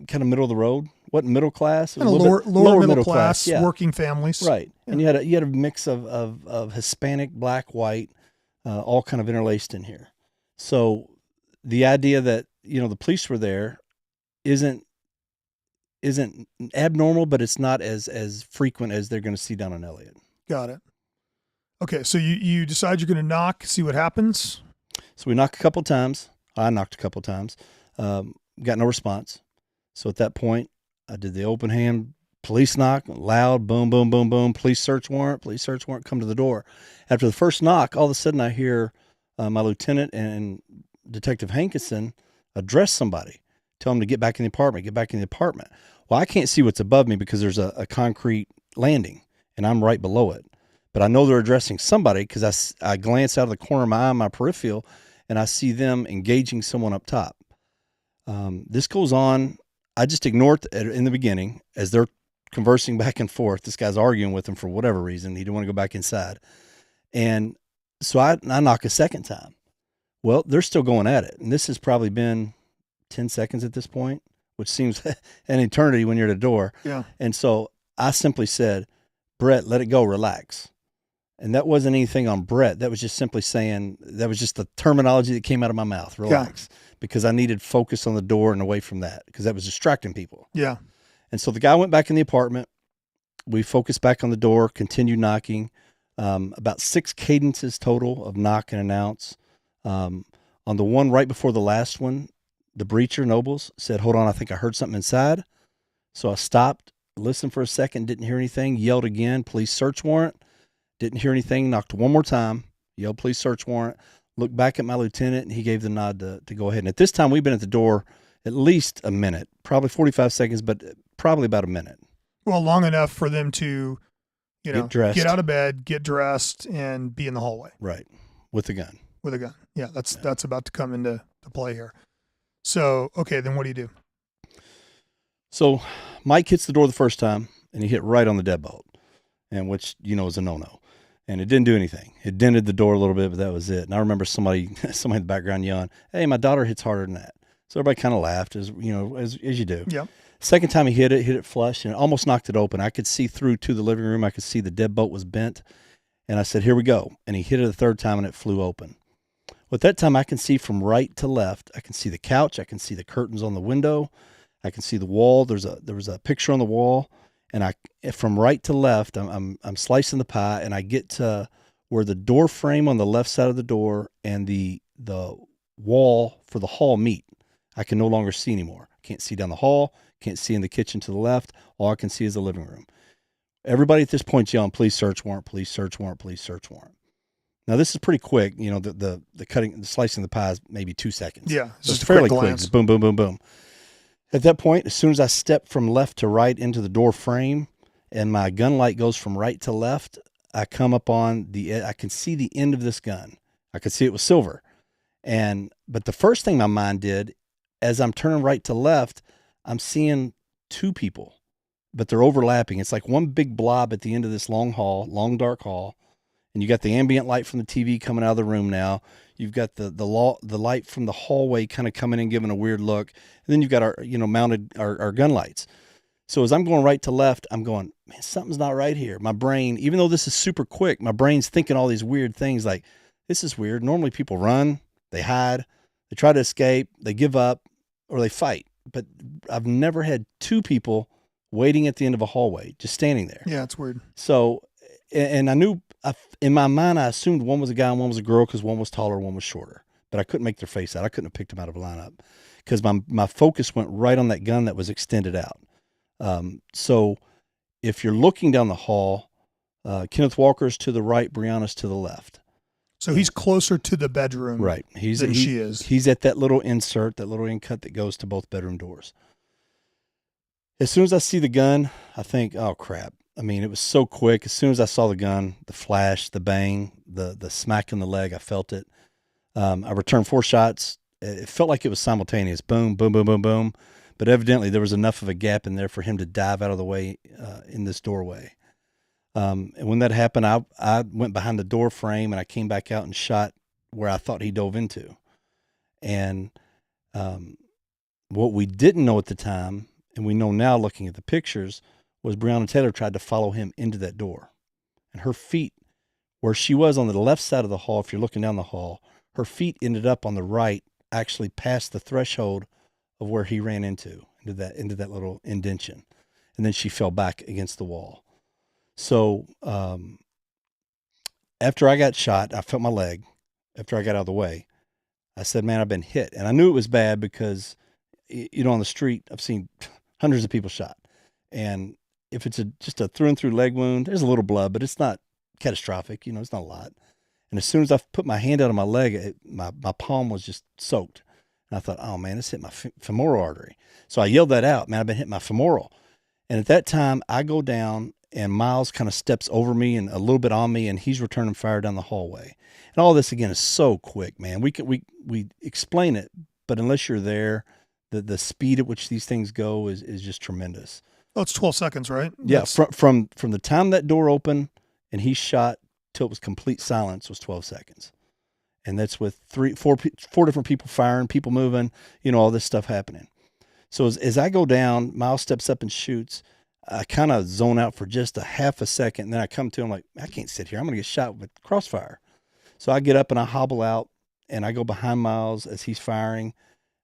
kind of middle of the road. Wasn't middle class. It was
And
a little bit
lower middle class,
yeah.
working families.
Right.
Yeah.
And you had a mix of Hispanic, black, white, all kind of interlaced in here. So the idea that, the police were there isn't abnormal, but it's not as frequent as they're going to see down on Elliott.
Got it. Okay, so you decide you're going to knock, see what happens.
So we knocked a couple times. I knocked a couple times. Got no response. So at that point, I did the open hand police knock, loud, boom, boom, boom, boom, police search warrant, come to the door. After the first knock, all of a sudden I hear my lieutenant and Detective Hankinson address somebody, tell them to get back in the apartment. Well, I can't see what's above me because there's a concrete landing and I'm right below it. But I know they're addressing somebody because I glance out of the corner of my eye, my peripheral, and I see them engaging someone up top. This goes on. I just ignore it in the beginning as they're conversing back and forth. This guy's arguing with them for whatever reason. He didn't want to go back inside. And so I knock a second time. Well, they're still going at it. And this has probably been 10 seconds at this point, which seems an eternity when you're at a door.
Yeah.
And so I simply said, Brett, let it go, relax. And that wasn't anything on Brett. That was just simply saying, that was just the terminology that came out of my mouth, relax. Yeah. Because I needed focus on the door and away from that, because that was distracting people.
Yeah.
And so the guy went back in the apartment. We focused back on the door, continued knocking, about 6 cadences total of knock and announce. On the one right before the last one, the breacher, Nobles, said, hold on, I think I heard something inside. So I stopped, listened for a second, didn't hear anything, yelled again, police search warrant. Didn't hear anything, knocked one more time, yelled police search warrant, looked back at my lieutenant, and he gave the nod to go ahead. And at this time, we've been at the door at least a minute, probably 45 seconds, but probably about a minute.
Well, long enough for them to,
get
out of bed, get dressed, and be in the hallway.
Right, with a gun.
With a gun. Yeah, that's about to come into play here. So, okay, then what do you do?
So Mike hits the door the first time, and he hit right on the deadbolt, and which, is a no-no. And it didn't do anything. It dented the door a little bit, but that was it. And I remember somebody in the background yelling, hey, my daughter hits harder than that. So everybody kind of laughed, as you do.
Yep.
Second time he hit it flush, and it almost knocked it open. I could see through to the living room. I could see the deadbolt was bent. And I said, here we go. And he hit it the third time, and it flew open. Well, at that time, I can see from right to left. I can see the couch. I can see the curtains on the window. I can see the wall. There was a picture on the wall. And from right to left, I'm slicing the pie, and I get to where the door frame on the left side of the door and the wall for the hall meet. I can no longer see anymore. Can't see down the hall. Can't see in the kitchen to the left. All I can see is the living room. Everybody at this point yelling, police search warrant, police search warrant, police search warrant. Now this is pretty quick. The cutting, the slicing the pie is maybe 2 seconds.
Yeah,
so it's fairly quick. Just boom, boom, boom, boom. At that point, as soon as I step from left to right into the door frame and my gun light goes from right to left, I come up on I can see the end of this gun. I could see it was silver. But the first thing my mind did, as I'm turning right to left, I'm seeing 2 people, but they're overlapping. It's like one big blob at the end of this long dark hall. And you got the ambient light from the TV coming out of the room now. You've got the light from the hallway kind of coming in, giving a weird look. And then you've got our, mounted our gun lights. So as I'm going right to left, I'm going, man, something's not right here. My brain, even though this is super quick, my brain's thinking all these weird things like, this is weird. Normally people run, they hide, they try to escape, they give up, or they fight. But I've never had 2 people waiting at the end of a hallway, just standing there.
Yeah, it's weird.
So, and I knew, in my mind, I assumed one was a guy and one was a girl because one was taller, one was shorter. But I couldn't make their face out. I couldn't have picked them out of a lineup because my focus went right on that gun that was extended out. So if you're looking down the hall, Kenneth Walker's to the right, Breonna's to the left.
So he's closer to the bedroom
right.
than she is.
He's at that little insert, that little end cut that goes to both bedroom doors. As soon as I see the gun, I think, oh, crap. I mean, it was so quick. As soon as I saw the gun, the flash, the bang, the smack in the leg, I felt it. I returned 4 shots. It felt like it was simultaneous. Boom, boom, boom, boom, boom. But evidently there was enough of a gap in there for him to dive out of the way in this doorway. And when that happened, I went behind the door frame and I came back out and shot where I thought he dove into. And what we didn't know at the time and we know now looking at the pictures, was Breonna Taylor tried to follow him into that door. And her feet, where she was on the left side of the hall, if you're looking down the hall, her feet ended up on the right, actually past the threshold of where he ran into that little indention. And then she fell back against the wall. So after I got shot, I felt my leg. After I got out of the way, I said, man, I've been hit. And I knew it was bad because, on the street, I've seen hundreds of people shot. And if it's just a through and through leg wound, there's a little blood, but it's not catastrophic. It's not a lot. And as soon as I put my hand out on my leg, my palm was just soaked. And I thought, oh man, this hit my femoral artery. So I yelled that out, man, I've been hitting my femoral. And at that time I go down and Miles kind of steps over me and a little bit on me, and he's returning fire down the hallway. And all this again is so quick, man. We explain it, but unless you're there, the speed at which these things go is just tremendous.
Oh, it's 12 seconds, right?
Yeah. From the time that door opened and he shot till it was complete silence was 12 seconds. And that's with four different people firing, people moving, all this stuff happening. So as I go down, Miles steps up and shoots. I kind of zone out for just a half a second. And then I come to him like, I can't sit here. I'm going to get shot with crossfire. So I get up and I hobble out and I go behind Miles as he's firing.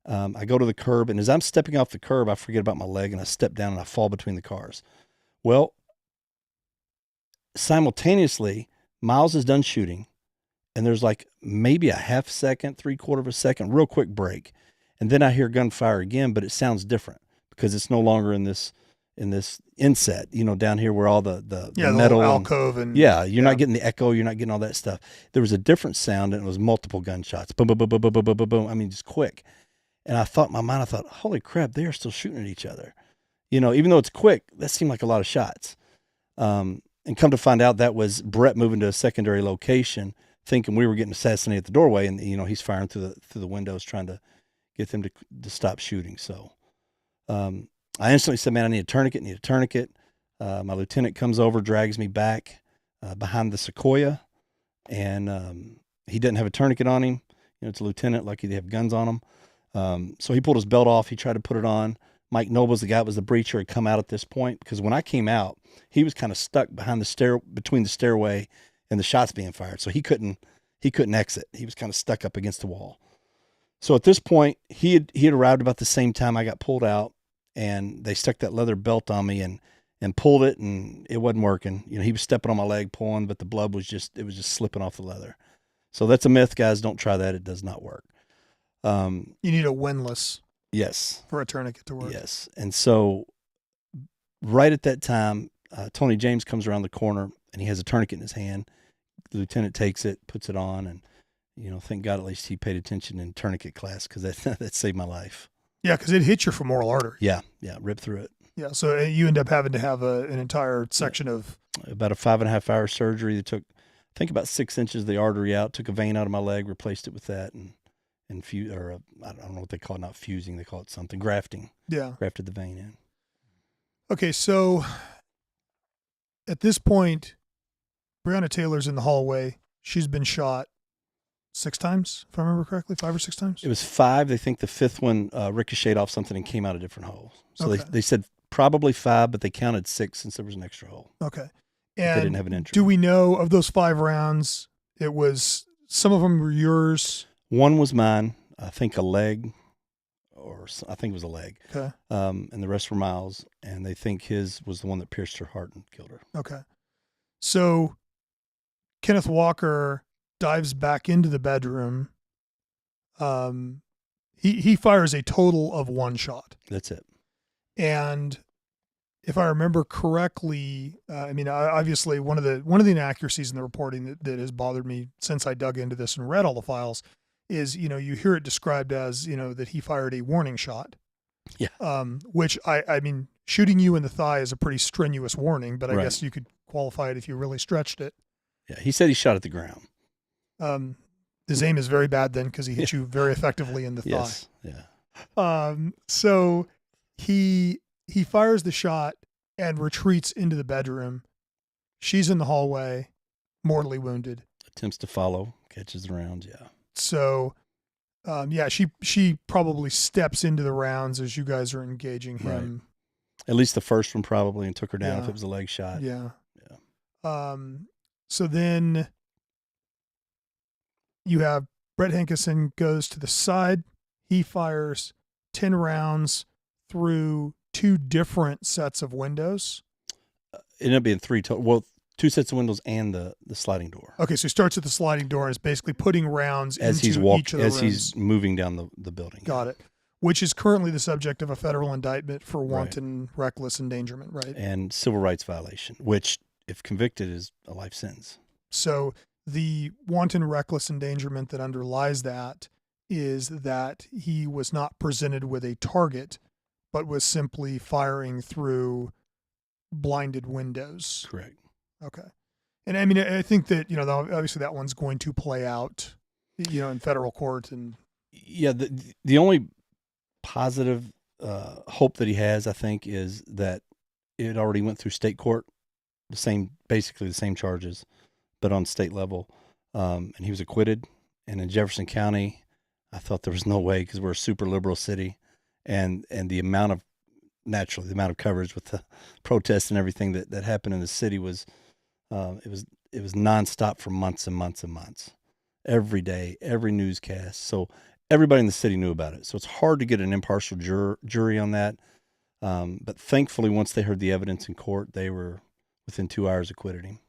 I go to the curb, and as I'm stepping off the curb, I forget about my leg and I step down and I fall between the cars. Well, simultaneously, Miles is done shooting, and there's like maybe a half second, 3/4 of a second, real quick break. And then I hear gunfire again, but it sounds different because it's no longer in this inset, down here where all the metal
alcove
you're not getting the echo, you're not getting all that stuff. There was a different sound, and it was multiple gunshots. Boom, boom, boom, boom, boom, boom, boom, boom. I mean, just quick. And I thought in my mind, holy crap, they are still shooting at each other. Even though it's quick, that seemed like a lot of shots. And come to find out that was Brett moving to a secondary location, thinking we were getting assassinated at the doorway. And, he's firing through the windows, trying to get them to stop shooting. So I instantly said, man, I need a tourniquet. My lieutenant comes over, drags me back behind the Sequoia. And he didn't have a tourniquet on him. It's a lieutenant, lucky they have guns on them. So he pulled his belt off. He tried to put it on. Mike Nobles, the guy that was the breacher, had come out at this point because when I came out, he was kind of stuck behind between the stairway and the shots being fired. So he couldn't exit. He was kind of stuck up against the wall. So at this point, he had arrived about the same time I got pulled out, and they stuck that leather belt on me and pulled it, and it wasn't working. He was stepping on my leg, pulling, but the blood was just slipping off the leather. So that's a myth, guys. Don't try that. It does not work.
You need a windlass.
Yes.
For a tourniquet to work.
Yes. And so right at that time, Tony James comes around the corner and he has a tourniquet in his hand. The lieutenant takes it, puts it on, and, thank God at least he paid attention in tourniquet class because that saved my life. Yeah,
because it hit your femoral artery.
Yeah, ripped through it.
Yeah, so you end up having to have an entire section of...
About a 5.5 hour surgery that took, I think, about 6 inches of the artery out, took a vein out of my leg, replaced it with that, and I don't know what they call it, not fusing, they call it something, grafting.
Yeah.
Grafted the vein in.
Okay, so at this point, Breonna Taylor's in the hallway. She's been shot 6 times, if I remember correctly, 5 or 6 times?
It was 5. They think the 5th one ricocheted off something and came out a different hole. So okay. they said probably 5, but they counted 6 since there was an extra hole.
Okay.
And they didn't have an entry.
Do we know of those 5 rounds, some of them were yours?
One was mine, I think a leg, I think it was a leg.
Okay.
And the rest were Miles, and they think his was the one that pierced her heart and killed her.
Okay. So Kenneth Walker dives back into the bedroom. He fires a total of 1 shot.
That's it.
And if I remember correctly, obviously one of the inaccuracies in the reporting that has bothered me since I dug into this and read all the files is, you hear it described as, that he fired a warning shot.
Yeah.
Which I mean, shooting you in the thigh is a pretty strenuous warning, but I guess you could qualify it if you really stretched it.
Yeah. He said he shot at the ground.
His aim is very bad then because he hit you very effectively in the thigh.
Yes. Yeah.
So he fires the shot and retreats into the bedroom. She's in the hallway, mortally wounded.
Attempts to follow, catches the rounds. Yeah.
So, she probably steps into the rounds as you guys are engaging him.
At least the first one probably, and took her down
Yeah.
if it was a leg shot.
Yeah.
Yeah.
So then you have Brett Hankerson goes to the side. He fires 10 rounds through 2 different sets of windows.
It ended up being 3 total. Well, 2 sets of windows and the sliding door.
Okay, so he starts at the sliding door and is basically putting rounds
As
into each of the rooms.
he's moving down the building.
Got it. Which is currently the subject of a federal indictment for wanton reckless endangerment, right?
And civil rights violation, which, if convicted, is a life sentence.
So the wanton reckless endangerment that underlies that is that he was not presented with a target, but was simply firing through blinded windows.
Correct.
Okay. And I mean, I think that, obviously that one's going to play out, in federal court. And
yeah, the only positive hope that he has, I think, is that it already went through state court, basically the same charges, but on state level, and he was acquitted. And in Jefferson County, I thought there was no way, because we're a super liberal city, and the amount of coverage with the protests and everything that happened in the city was it was nonstop for months and months and months, every day, every newscast. So everybody in the city knew about it. So it's hard to get an impartial jury on that. But thankfully, once they heard the evidence in court, they were within 2 hours acquitted him.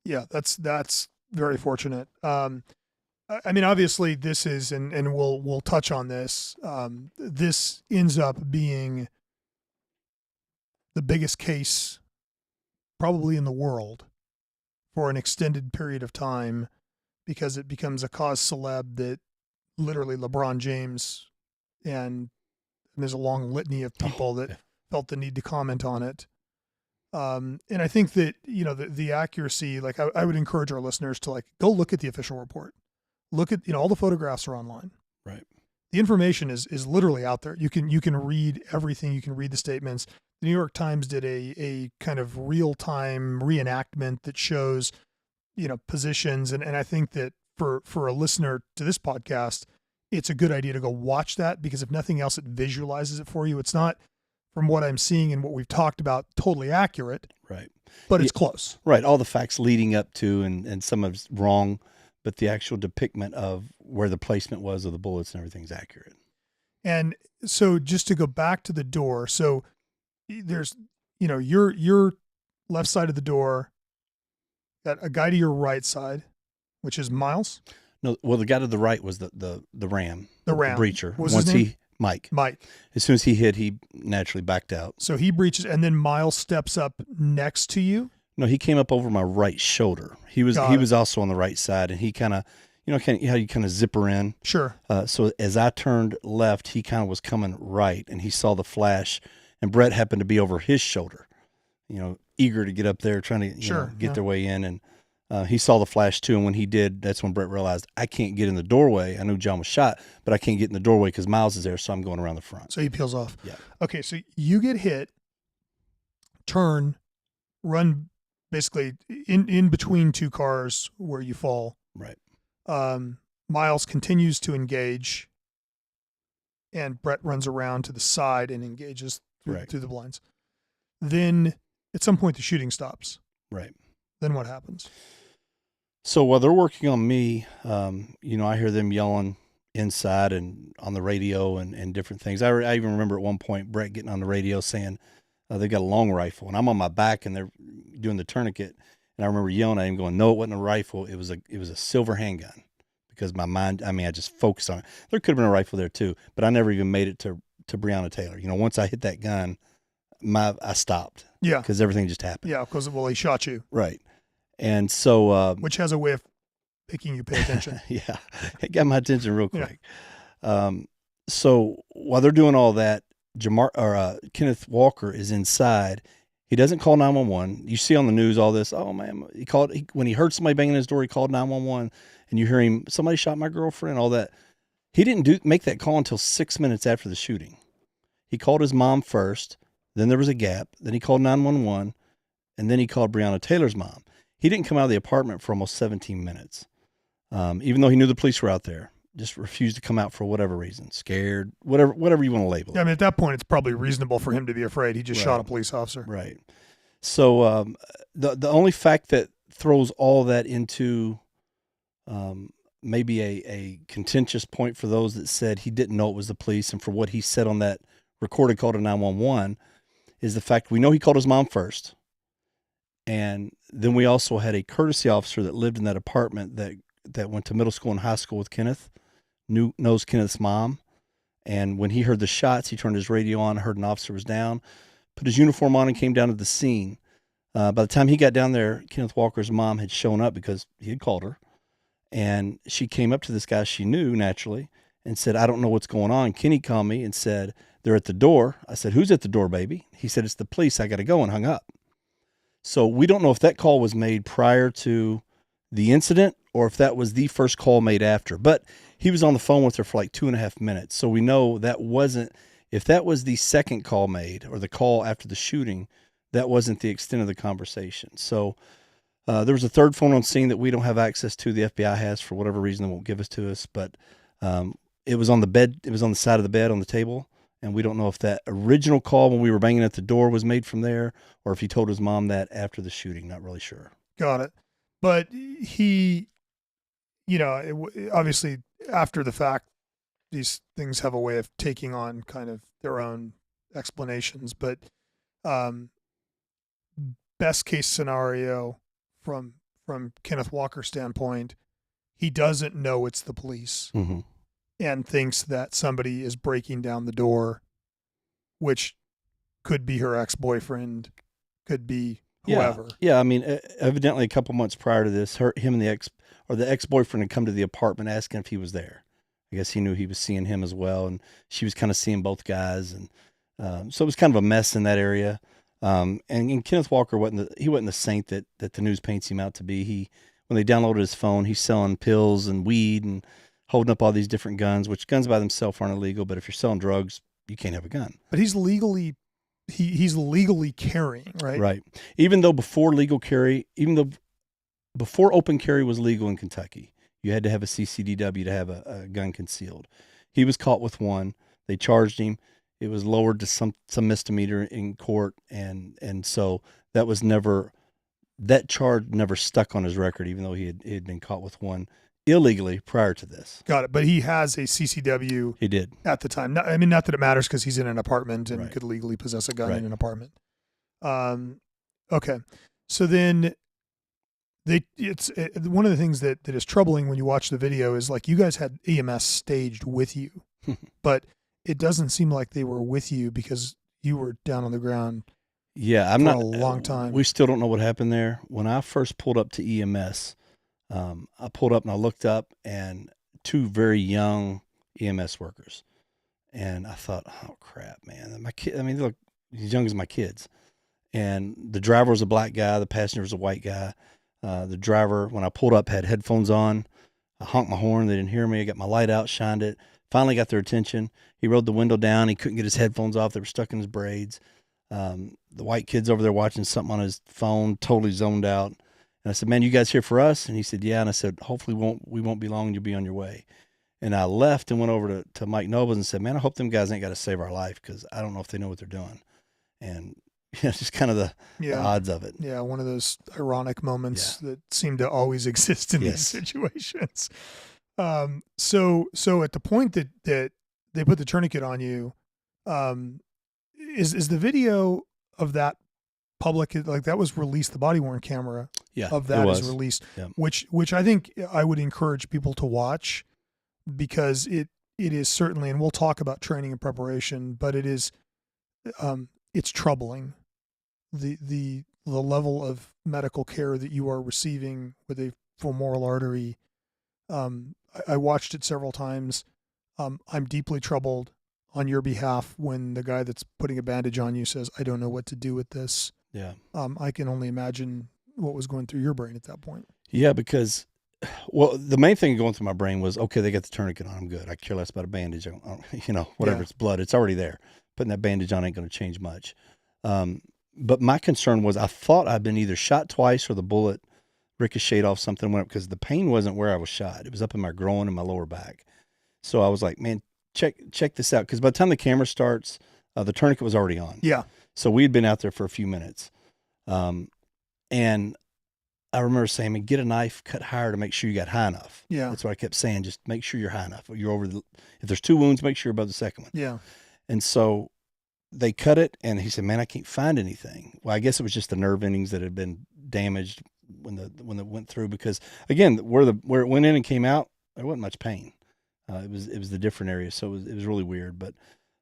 Yeah, that's very fortunate. I mean, obviously, this is, and we'll touch on this. This ends up being the biggest case probably in the world for an extended period of time, because it becomes a cause celeb that literally LeBron James and there's a long litany of people that felt the need to comment on it. And I think that, the accuracy, like I would encourage our listeners to go look at the official report. Look at, all the photographs are online.
Right.
The information is literally out there. You can read everything. You can read the statements. The New York Times did a kind of real-time reenactment that shows, positions. And I think that for a listener to this podcast, it's a good idea to go watch that, because if nothing else, it visualizes it for you. It's not, from what I'm seeing and what we've talked about, totally accurate.
Right.
But it's close.
Right. All the facts leading up to, and some of it's wrong, but the actual depiction of where the placement was of the bullets and everything's accurate. And
so just to go back to the door, so there's, your left side of the door, got a guy to your right side, which is Miles.
No, well, the guy to the right was the ram.
The ram.
The breacher.
What was his name?
Mike.
Mike.
As soon as he hit, he naturally backed out.
So he breaches, and then Miles steps up next to you?
No, he came up over my right shoulder. He was also on the right side, and he kind of, how you kind of zipper in.
Sure.
So as I turned left, he kind of was coming right, and he saw the flash, and Brett happened to be over his shoulder, eager to get up there, trying to get their way in, and he saw the flash too. And when he did, that's when Brett realized, I can't get in the doorway. I knew John was shot, but I can't get in the doorway because Miles is there, so I'm going around the front.
So he peels off.
Yeah.
Okay, so you get hit, turn, run basically in between 2 cars where you fall.
Right.
Miles continues to engage, and Brett runs around to the side and engages through the blinds. Then at some point the shooting stops.
Right.
Then what happens?
So while they're working on me, I hear them yelling inside and on the radio and different things. I even remember at one point Brett getting on the radio saying they've got a long rifle, and I'm on my back and they're doing the tourniquet. And I remember yelling at him, going, "No, it wasn't a rifle. It was a silver handgun." Because my mind, I just focused on it. There could have been a rifle there too, but I never even made it to Breonna Taylor. Once I hit that gun, I stopped.
Yeah.
Because everything just happened.
Yeah, because, he shot you.
Right. And so...
which has a way of making you pay attention.
Yeah. It got my attention real quick. Yeah. So while they're doing all that, Kenneth Walker is inside. He doesn't call 911. You see on the news all this, oh man, when he heard somebody banging his door, he called 911, and you hear him, somebody shot my girlfriend, all that. He didn't make that call until 6 minutes after the shooting. He called his mom first, then there was a gap, then he called 911, and then he called Breonna Taylor's mom. He didn't come out of the apartment for almost 17 minutes, even though he knew the police were out there. just refused to come out for whatever reason, scared, whatever you want to label it.
Yeah, I mean, at that point, it's probably reasonable for him to be afraid. He just shot a police officer.
Right. So the only fact that throws all that into maybe a contentious point for those that said he didn't know it was the police, and for what he said on that recorded call to 911, is the fact we know he called his mom first. And then we also had a courtesy officer that lived in that apartment that went to middle school and high school with Kenneth, knows Kenneth's mom. And when he heard the shots, he turned his radio on, heard an officer was down, put his uniform on, and came down to the scene. By the time he got down there, Kenneth Walker's mom had shown up because he had called her. And she came up to this guy she knew, naturally, and said, I don't know what's going on. Kenny called me and said, they're at the door. I said, who's at the door, baby? He said, it's the police. I got to go, and hung up. So we don't know if that call was made prior to the incident or if that was the first call made after. But he was on the phone with her for like 2.5 minutes. So we know that wasn't, if that was the second call made or the call after the shooting, that wasn't the extent of the conversation. So there was a third phone on scene that we don't have access to. The FBI has, for whatever reason, they won't give us to us. But it was on the bed. It was on the side of the bed on the table. And we don't know if that original call when we were banging at the door was made from there or if he told his mom that after the shooting. Not really sure.
Got it. But he, obviously after the fact, these things have a way of taking on kind of their own explanations. But best case scenario from Kenneth Walker's standpoint, he doesn't know it's the police.
Mm-hmm.
And thinks that somebody is breaking down the door, which could be her ex-boyfriend, could be whoever.
Yeah. I mean, evidently a couple months prior to this, him and the ex-boyfriend had come to the apartment asking if he was there. I guess he knew he was seeing him as well, and she was kind of seeing both guys, and so it was kind of a mess in that area. And Kenneth Walker wasn't the saint that the news paints him out to be. When they downloaded his phone, he's selling pills and weed and holding up all these different guns, which guns by themselves aren't illegal, but if you're selling drugs, you can't have a gun.
But he's legally carrying, right?
Right. Even though before open carry was legal in Kentucky, you had to have a CCDW to have a gun concealed. He was caught with one. They charged him. It was lowered to some misdemeanor in court, and so that charge never stuck on his record, even though he had been caught with one illegally prior to this.
Got it. But he has a CCW.
He did
at the time. Not that it matters because he's in an apartment and could legally possess a gun in an apartment. Okay. So then it's one of the things that is troubling when you watch the video is like you guys had EMS staged with you, but it doesn't seem like they were with you because you were down on the ground.
Yeah,
for a long time.
We still don't know what happened there. When I first pulled up to EMS, I pulled up and I looked up and two very young EMS workers. And I thought, oh crap, man. My kid, I mean, they look as young as my kids. And the driver was a black guy. The passenger was a white guy. The driver, when I pulled up, had headphones on. I honked my horn. They didn't hear me. I got my light out, shined it. Finally got their attention. He rolled the window down. He couldn't get his headphones off. They were stuck in his braids. The white kid's over there watching something on his phone, totally zoned out. And I said, man, you guys here for us? And he said, yeah. And I said, hopefully we won't be long and you'll be on your way. And I left and went over to Mike Nobles and said, man, I hope them guys ain't got to save our life because I don't know if they know what they're doing. And just kind of the odds of it.
Yeah, one of those ironic moments that seem to always exist in these situations. So at the point that they put the tourniquet on you, is the video of that public, like that was released, the body worn camera of that is released, which I think I would encourage people to watch because it is certainly, and we'll talk about training and preparation, but it is, it's troubling the level of medical care that you are receiving with a femoral artery. I watched it several times. I'm deeply troubled on your behalf when the guy that's putting a bandage on you says, I don't know what to do with this.
Yeah.
I can only imagine what was going through your brain at that point.
Yeah, because, well, the main thing going through my brain was, okay, they got the tourniquet on. I'm good. I care less about a bandage. Whatever, it's blood. It's already there. Putting that bandage on ain't going to change much. But my concern was I thought I'd been either shot twice or the bullet ricocheted off something, went up because the pain wasn't where I was shot. It was up in my groin and my lower back. So I was like, man, check this out. Because by the time the camera starts, the tourniquet was already on.
Yeah.
So we had been out there for a few minutes. And I remember saying, man, get a knife, cut higher to make sure you got high enough.
Yeah.
That's what I kept saying. Just make sure you're high enough. You're over if there's 2 wounds, make sure you're above the second one.
Yeah.
And so they cut it, and he said, man, I can't find anything. Well, I guess it was just the nerve endings that had been damaged when it went through, because again, where it went in and came out, there wasn't much pain. It was the different areas. So it was really weird. But,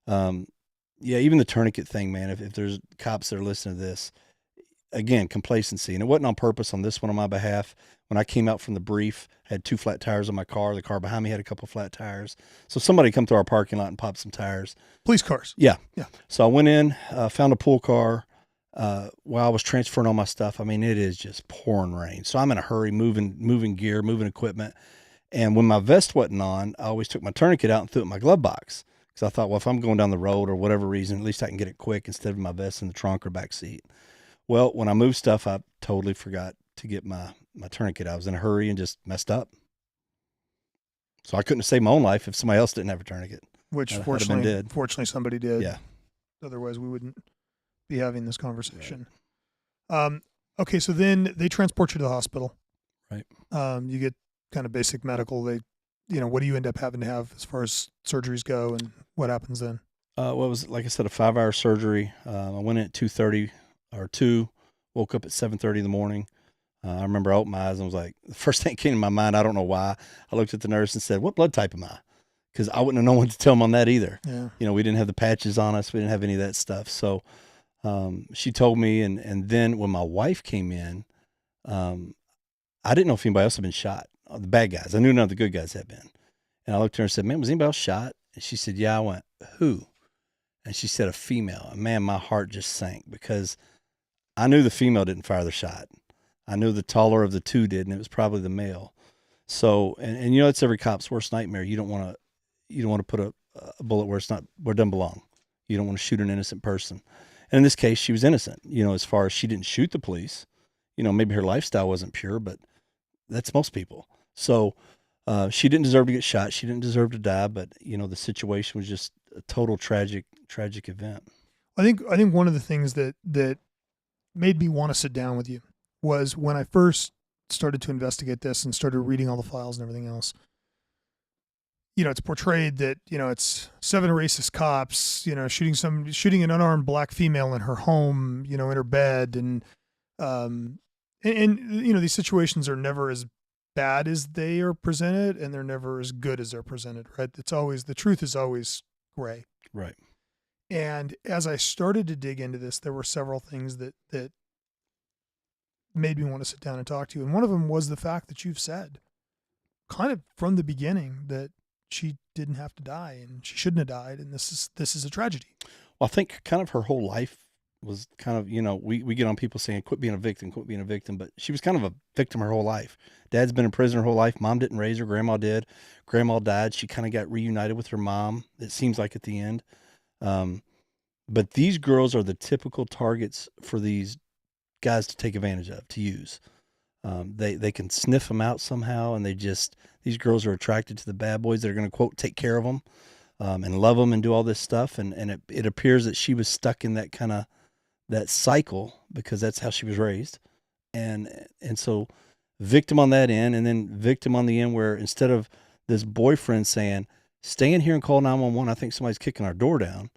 yeah, even the tourniquet thing, man, if there's cops that are listening to this, again, complacency. And it wasn't on purpose on this one on my behalf. When I came out from the brief, I had 2 flat tires on my car. The car behind me had a couple flat tires. So somebody come through our parking lot and popped some tires.
Police cars.
Yeah.
Yeah.
So I went in, found a pool car. While I was transferring all my stuff, I mean, it is just pouring rain. So I'm in a hurry, moving gear, moving equipment. And when my vest wasn't on, I always took my tourniquet out and threw it in my glove box. Because I thought, well, if I'm going down the road or whatever reason, at least I can get it quick instead of my vest in the trunk or back seat. Well, when I moved stuff, I totally forgot to get my tourniquet. I was in a hurry and just messed up. So I couldn't have saved my own life if somebody else didn't have a tourniquet.
Which
I'd
fortunately somebody did.
Yeah.
Otherwise we wouldn't be having this conversation. Right. Okay, so then they transport you to the hospital.
Right.
You get kind of basic medical. What do you end up having to have as far as surgeries go, and what happens then?
Well, it was, like I said, a 5-hour surgery. I went in at 2:30 or 2, woke up at 7:30 in the morning. I remember I opened my eyes and was like, the first thing that came to my mind, I don't know why, I looked at the nurse and said, what blood type am I? Because I wouldn't have known what to tell them on that either.
Yeah.
We didn't have the patches on us. We didn't have any of that stuff. So she told me, and then when my wife came in, I didn't know if anybody else had been shot. The bad guys. I knew none of the good guys had been. And I looked at her and said, man, was anybody else shot? And she said, yeah. I went, who? And she said, a female. And man, my heart just sank, because I knew the female didn't fire the shot. I knew the taller of the 2 did, and it was probably the male. So, and it's every cop's worst nightmare. You don't want to put a bullet where it doesn't belong. You don't want to shoot an innocent person. And in this case, she was innocent, as far as she didn't shoot the police. Maybe her lifestyle wasn't pure, but that's most people. So, she didn't deserve to get shot. She didn't deserve to die, but the situation was just a total tragic event.
I think one of the things that made me want to sit down with you was when I first started to investigate this and started reading all the files and everything else. It's portrayed that, it's 7 racist cops, shooting an unarmed black female in her home, in her bed. And these situations are never as bad as they are presented, and they're never as good as they're presented, right? The truth is always gray.
Right.
And as I started to dig into this, there were several things that made me want to sit down and talk to you. And one of them was the fact that you've said kind of from the beginning that she didn't have to die and she shouldn't have died. And this is a tragedy.
Well, I think kind of her whole life was kind of, we get on people saying, quit being a victim. But she was kind of a victim her whole life. Dad's been in prison her whole life. Mom didn't raise her. Grandma did. Grandma died. She kind of got reunited with her mom, it seems like, at the end. But these girls are the typical targets for these guys to take advantage of, to use. They can sniff them out somehow, and these girls are attracted to the bad boys that are going to, quote, take care of them and love them and do all this stuff. And it appears that she was stuck in that cycle, because that's how she was raised. And so victim on that end, and then victim on the end where instead of this boyfriend saying, stay in here and call 911, I think somebody's kicking our door down.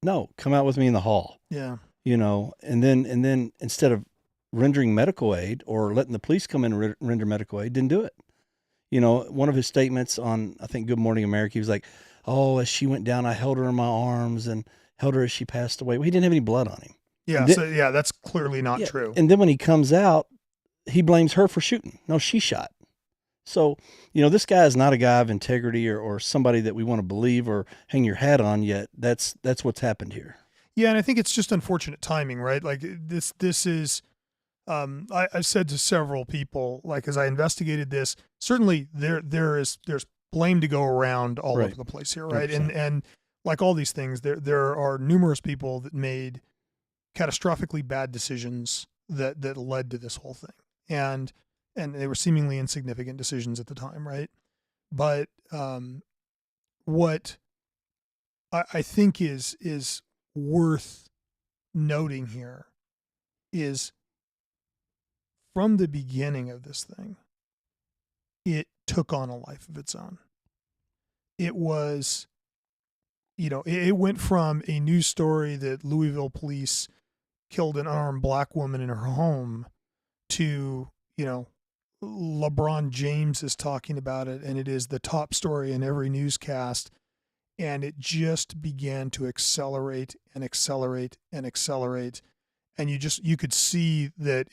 No, come out with me in the hall.
Yeah.
And then instead of rendering medical aid or letting the police come in and render medical aid, didn't do it. One of his statements on, I think, Good Morning America, he was like, oh, as she went down, I held her in my arms and held her as she passed away. Well, he didn't have any blood on him.
Yeah.
Then,
that's clearly not true.
And then when he comes out, he blames her for shooting. No, she shot. So, this guy is not a guy of integrity or somebody that we want to believe or hang your hat on, yet that's what's happened here.
Yeah. And I think it's just unfortunate timing, right? Like this is, I've said to several people, like, as I investigated this, certainly there's blame to go around all over the place here. Right.
100%.
And like all these things, there are numerous people that made catastrophically bad decisions that led to this whole thing. And they were seemingly insignificant decisions at the time. Right. But, what I think is worth noting here is from the beginning of this thing, it took on a life of its own. It was, it went from a news story that Louisville police killed an unarmed black woman in her home to, LeBron James is talking about it, and it is the top story in every newscast. And it just began to accelerate and accelerate and accelerate. And you could see that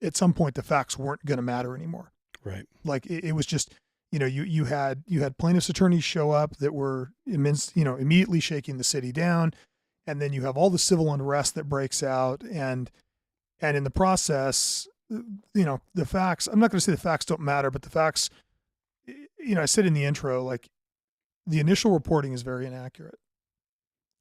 at some point the facts weren't going to matter anymore.
Right.
Like it was just, you had plaintiffs' attorneys show up that were immediately shaking the city down. And then you have all the civil unrest that breaks out. And in the process, the facts, I'm not going to say the facts don't matter, but the facts, I said in the intro, like the initial reporting is very inaccurate.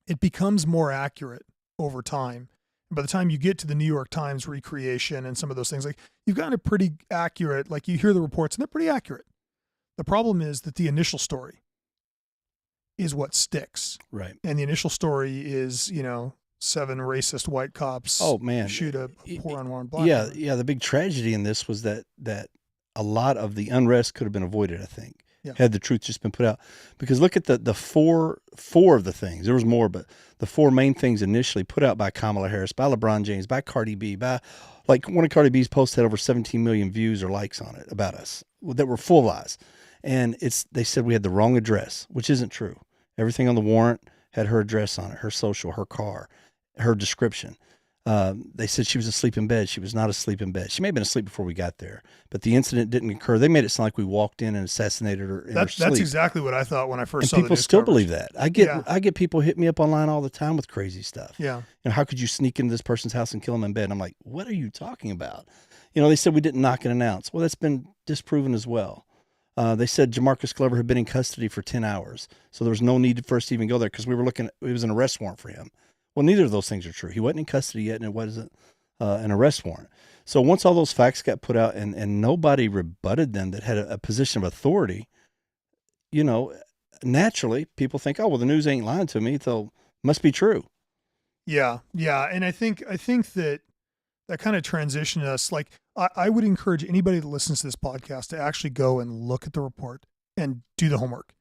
It becomes more accurate over time. By the time you get to the New York Times recreation and some of those things, like you've gotten it pretty accurate. Like you hear the reports and they're pretty accurate. The problem is that the initial story is what sticks.
Right.
And the initial story is, 7 racist white cops shoot a poor unarmed black woman.
Yeah. The big tragedy in this was that a lot of the unrest could have been avoided, I think. Yeah. Had the truth just been put out. Because look at the four of the things. There was more, but the 4 main things initially put out by Kamala Harris, by LeBron James, by Cardi B, by like one of Cardi B's posts had over 17 million views or likes on it about us that were full lies. And they said we had the wrong address, which isn't true. Everything on the warrant had her address on it, her social, her car, her description. They said she was asleep in bed. She was not asleep in bed. She may have been asleep before we got there, but the incident didn't occur. They made it sound like we walked in and assassinated her in her sleep.
That's exactly what I thought when I first saw
the news. People still believe that. I get people hit me up online all the time with crazy stuff.
Yeah.
How could you sneak into this person's house and kill him in bed? And I'm like, what are you talking about? They said we didn't knock and announce. Well, that's been disproven as well. They said Jamarcus Glover had been in custody for 10 hours. So there was no need for us to even go there because we were it was an arrest warrant for him. Well, neither of those things are true. He wasn't in custody yet, and it wasn't an arrest warrant. So once all those facts got put out and nobody rebutted them that had a position of authority, naturally people think, oh, well, the news ain't lying to me, so must be true.
Yeah. Yeah. And I think that kind of transitioned us. Like I would encourage anybody that listens to this podcast to actually go and look at the report and do the homework.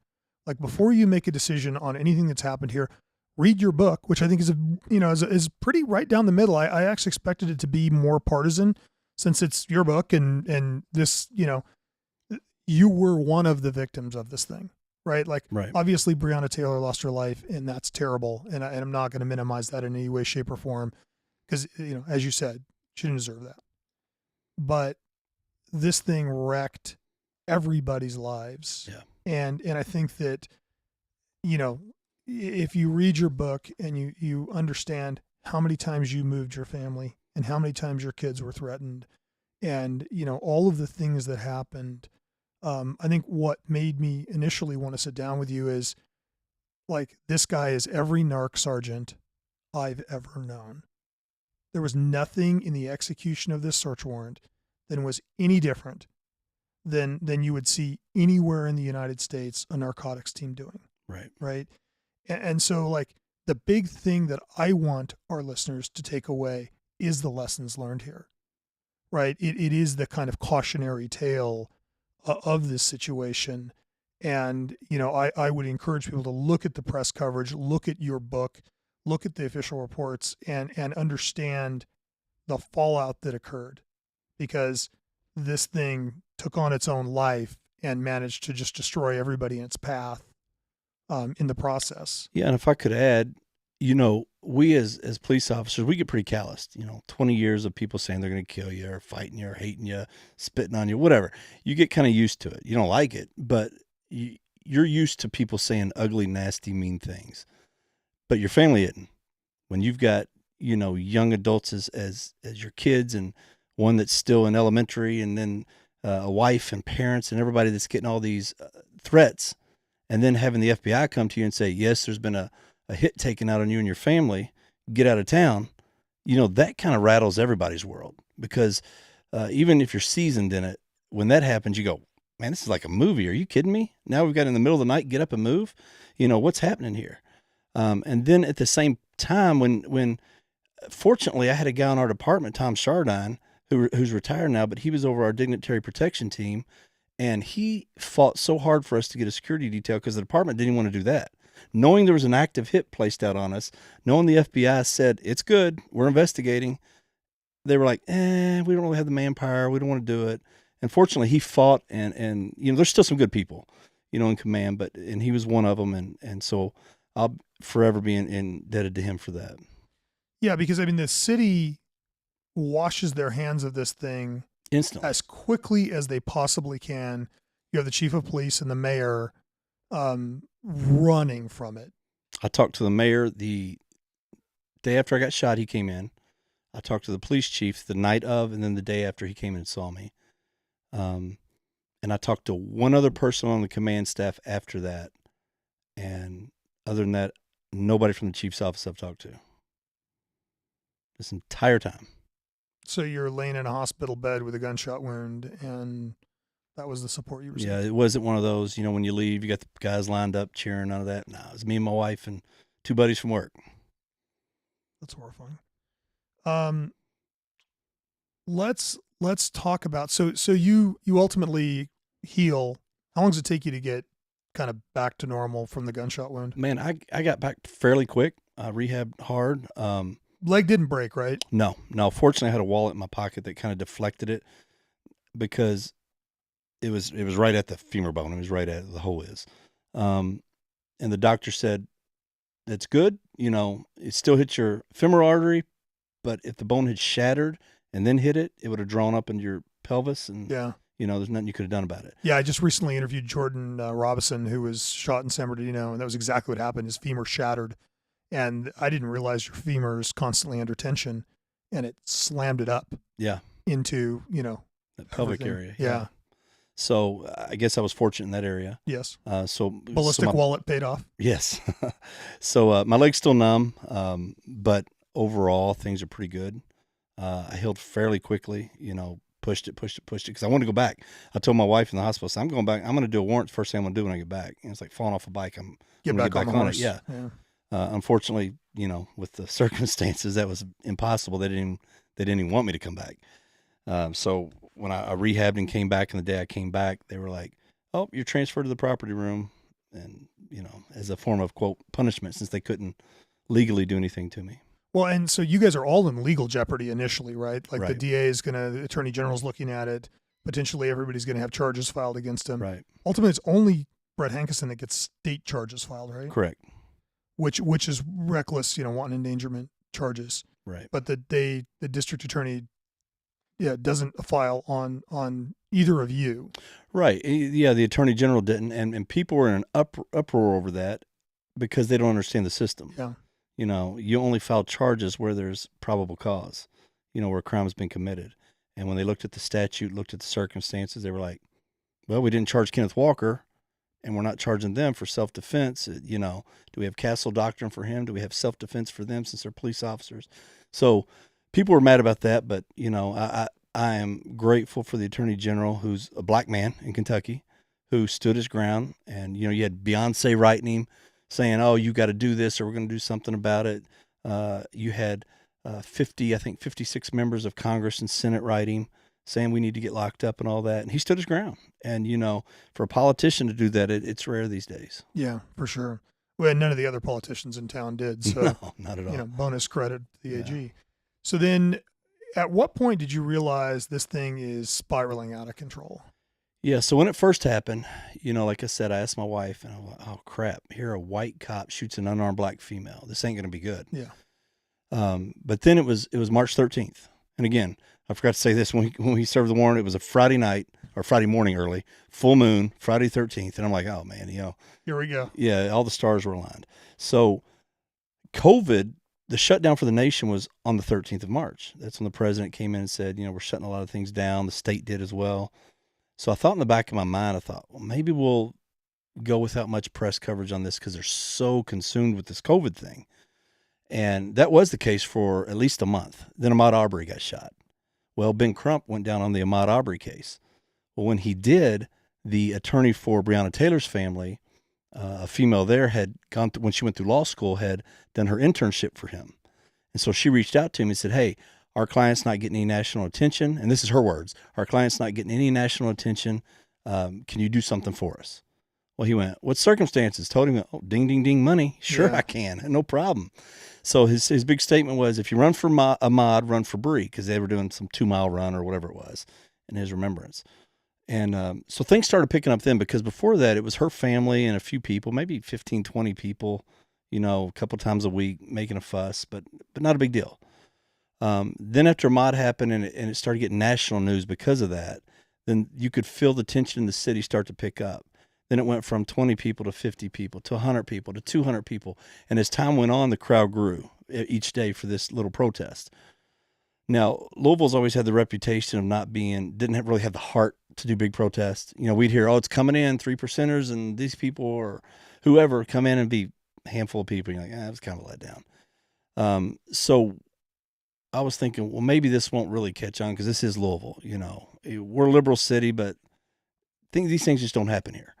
Like before you make a decision on anything that's happened here, read your book, which I think is pretty right down the middle. I actually expected it to be more partisan since it's your book and this, you were one of the victims of this thing, right? Like obviously Breonna Taylor lost her life and that's terrible. And I'm not going to minimize that in any way, shape or form because, as you said, she didn't deserve that. But this thing wrecked everybody's lives.
Yeah.
And I think that, if you read your book and you understand how many times you moved your family and how many times your kids were threatened and, all of the things that happened, I think what made me initially want to sit down with you is like, this guy is every narc sergeant I've ever known. There was nothing in the execution of this search warrant that was any different than you would see anywhere in the United States a narcotics team doing.
Right.
Right. And so like the big thing that I want our listeners to take away is the lessons learned here, right? It is the kind of cautionary tale of this situation. And, I would encourage people to look at the press coverage, look at your book, look at the official reports and understand the fallout that occurred because this thing took on its own life and managed to just destroy everybody in its path. In the process.
Yeah. And if I could add, we as police officers, we get pretty calloused, 20 years of people saying they're going to kill you or fighting you or hating you, spitting on you, whatever. You get kind of used to it. You don't like it, but you're used to people saying ugly, nasty, mean things, but your family isn't. When you've got, young adults as your kids and one that's still in elementary and then a wife and parents and everybody that's getting all these threats. And then having the FBI come to you and say, yes, there's been a hit taken out on you and your family, get out of town, that kind of rattles everybody's world because even if you're seasoned in it, when that happens, you go, man, this is like a movie. Are you kidding me? Now we've got in the middle of the night, get up and move. What's happening here? And then at the same time, when fortunately I had a guy in our department, Tom Chardine, who's retired now, but he was over our dignitary protection team, and he fought so hard for us to get a security detail because the department didn't want to do that. Knowing there was an active hit placed out on us, knowing the FBI said, it's good, we're investigating, they were like, we don't really have the manpower, we don't want to do it. And fortunately, he fought, and there's still some good people, in command, and he was one of them, and so I'll forever be indebted to him for that.
Yeah, because, the city washes their hands of this thing
instantly,
as quickly as they possibly can. You have the chief of police and the mayor running from it.
I talked to the mayor the day after I got shot. He came in. I talked to the police chief the night of, and then the day after he came in and saw me. And I talked to one other person on the command staff after that. And other than that, nobody from the chief's office I've talked to this entire time.
So you're laying in a hospital bed with a gunshot wound, and that was the support you received?
Yeah, it wasn't one of those, when you leave, you got the guys lined up cheering, none of that. No, it was me and my wife and two buddies from work.
That's horrifying. Let's talk about, so you ultimately heal. How long does it take you to get kind of back to normal from the gunshot wound?
Man, I got back fairly quick. I rehabbed hard.
Leg didn't break, right?
No. Fortunately, I had a wallet in my pocket that kind of deflected it because it was right at the femur bone. It was right at the hole is. And the doctor said, that's good. It still hits your femoral artery, but if the bone had shattered and then hit it, it would have drawn up into your pelvis. And, there's nothing you could have done about it.
Yeah, I just recently interviewed Jordan Robinson, who was shot in San Bernardino, and that was exactly what happened. His femur shattered. And I didn't realize your femur is constantly under tension, and it slammed it up.
Yeah.
Into,
that pelvic
everything.
area.
Yeah.
So I guess I was fortunate in that area.
Yes.
Ballistic
wallet paid off.
Yes. So my leg's still numb, but overall things are pretty good. I healed fairly quickly, pushed it because I wanted to go back. I told my wife in the hospital, I'm going back. I'm going to do a warrant first thing I'm going to do when I get back. And it's like falling off a bike. I'm
get back on it.
Yeah. Unfortunately, with the circumstances, that was impossible. They didn't even want me to come back. So when I rehabbed and came back, and the day I came back, they were like, "Oh, you're transferred to the property room," and as a form of quote punishment, since they couldn't legally do anything to me.
Well, and so you guys are all in legal jeopardy initially, right? Like
right.
The DA is the Attorney General's looking at it. Potentially, everybody's going to have charges filed against him.
Right.
Ultimately, it's only Brett Hankison that gets state charges filed, right?
Correct.
Which is reckless, wanton endangerment charges.
Right.
But the district attorney, doesn't file on either of you.
Right. Yeah, the Attorney General didn't, and people were in an uproar over that because they don't understand the system.
Yeah.
You only file charges where there's probable cause, where a crime has been committed. And when they looked at the statute, looked at the circumstances, they were like, well, we didn't charge Kenneth Walker, and we're not charging them for self-defense. Do we have castle doctrine for him? Do we have self-defense for them since they're police officers? So people were mad about that, but, I am grateful for the Attorney General, who's a black man in Kentucky, who stood his ground. And, you had Beyonce writing him saying, oh, you got to do this or we're going to do something about it. You had 56 members of Congress and Senate writing saying we need to get locked up and all that. And he stood his ground. And, for a politician to do that, it's rare these days.
Yeah, for sure. Well, none of the other politicians in town did. So,
no, not at all.
Bonus credit to the AG. So then at what point did you realize this thing is spiraling out of control?
Yeah, so when it first happened, like I said, I asked my wife, and I was like, oh, crap, here a white cop shoots an unarmed black female. This ain't going to be good.
Yeah.
But then it was March 13th. And again, I forgot to say this, when we served the warrant, it was a Friday night, or Friday morning early, full moon, Friday 13th. And I'm like, oh, man,
Here we go.
Yeah, all the stars were aligned. So COVID, the shutdown for the nation was on the 13th of March. That's when the president came in and said, we're shutting a lot of things down. The state did as well. So I thought in the back of my mind, well, maybe we'll go without much press coverage on this because they're so consumed with this COVID thing. And that was the case for at least a month. Then Ahmaud Arbery got shot. Well, Ben Crump went down on the Ahmaud Arbery case. Well, when he did, the attorney for Breonna Taylor's family, a female there, had gone when she went through law school, had done her internship for him. And so she reached out to him and said, hey, our client's not getting any national attention. And this is her words. Our client's not getting any national attention. Can you do something for us? Well, he went, what circumstances? Told him, oh, ding, ding, ding, money. Sure, yeah. I can. No problem. So his big statement was, if you run for Ahmaud, run for Bree, because they were doing some 2-mile run or whatever it was in his remembrance. And so things started picking up then, because before that, it was her family and a few people, maybe 15, 20 people, a couple times a week making a fuss, but not a big deal. Then after Ahmaud happened and it started getting national news because of that, then you could feel the tension in the city start to pick up. Then it went from 20 people to 50 people to 100 people to 200 people. And as time went on, the crowd grew each day for this little protest. Now, Louisville's always had the reputation of didn't really have the heart to do big protests. We'd hear, oh, it's coming in, 3%ers and these people or whoever come in and be a handful of people. You're like, it was kind of a letdown. So I was thinking, well, maybe this won't really catch on because this is Louisville. We're a liberal city, but these things just don't happen here.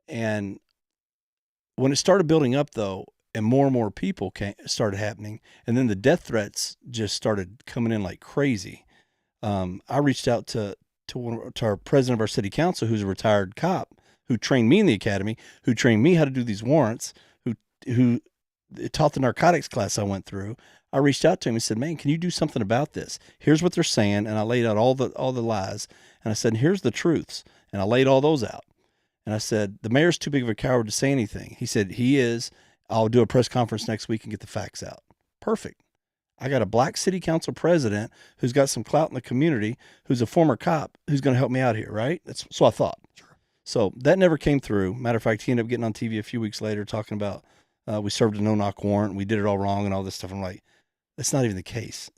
And when it started building up, though, and more people started happening, and then the death threats just started coming in like crazy, I reached out to our president of our city council, who's a retired cop, who trained me in the academy, who trained me how to do these warrants, who taught the narcotics class I went through. I reached out to him and said, man, can you do something about this? Here's what they're saying. And I laid out all the lies. And I said, here's the truths. And I laid all those out. And I said, the mayor's too big of a coward to say anything. He said, he is. I'll do a press conference next week and get the facts out. Perfect. I got a black city council president who's got some clout in the community, who's a former cop, who's going to help me out here, right? So I thought. Sure. So that never came through. Matter of fact, he ended up getting on TV a few weeks later talking about we served a no-knock warrant. We did it all wrong and all this stuff. I'm like, that's not even the case.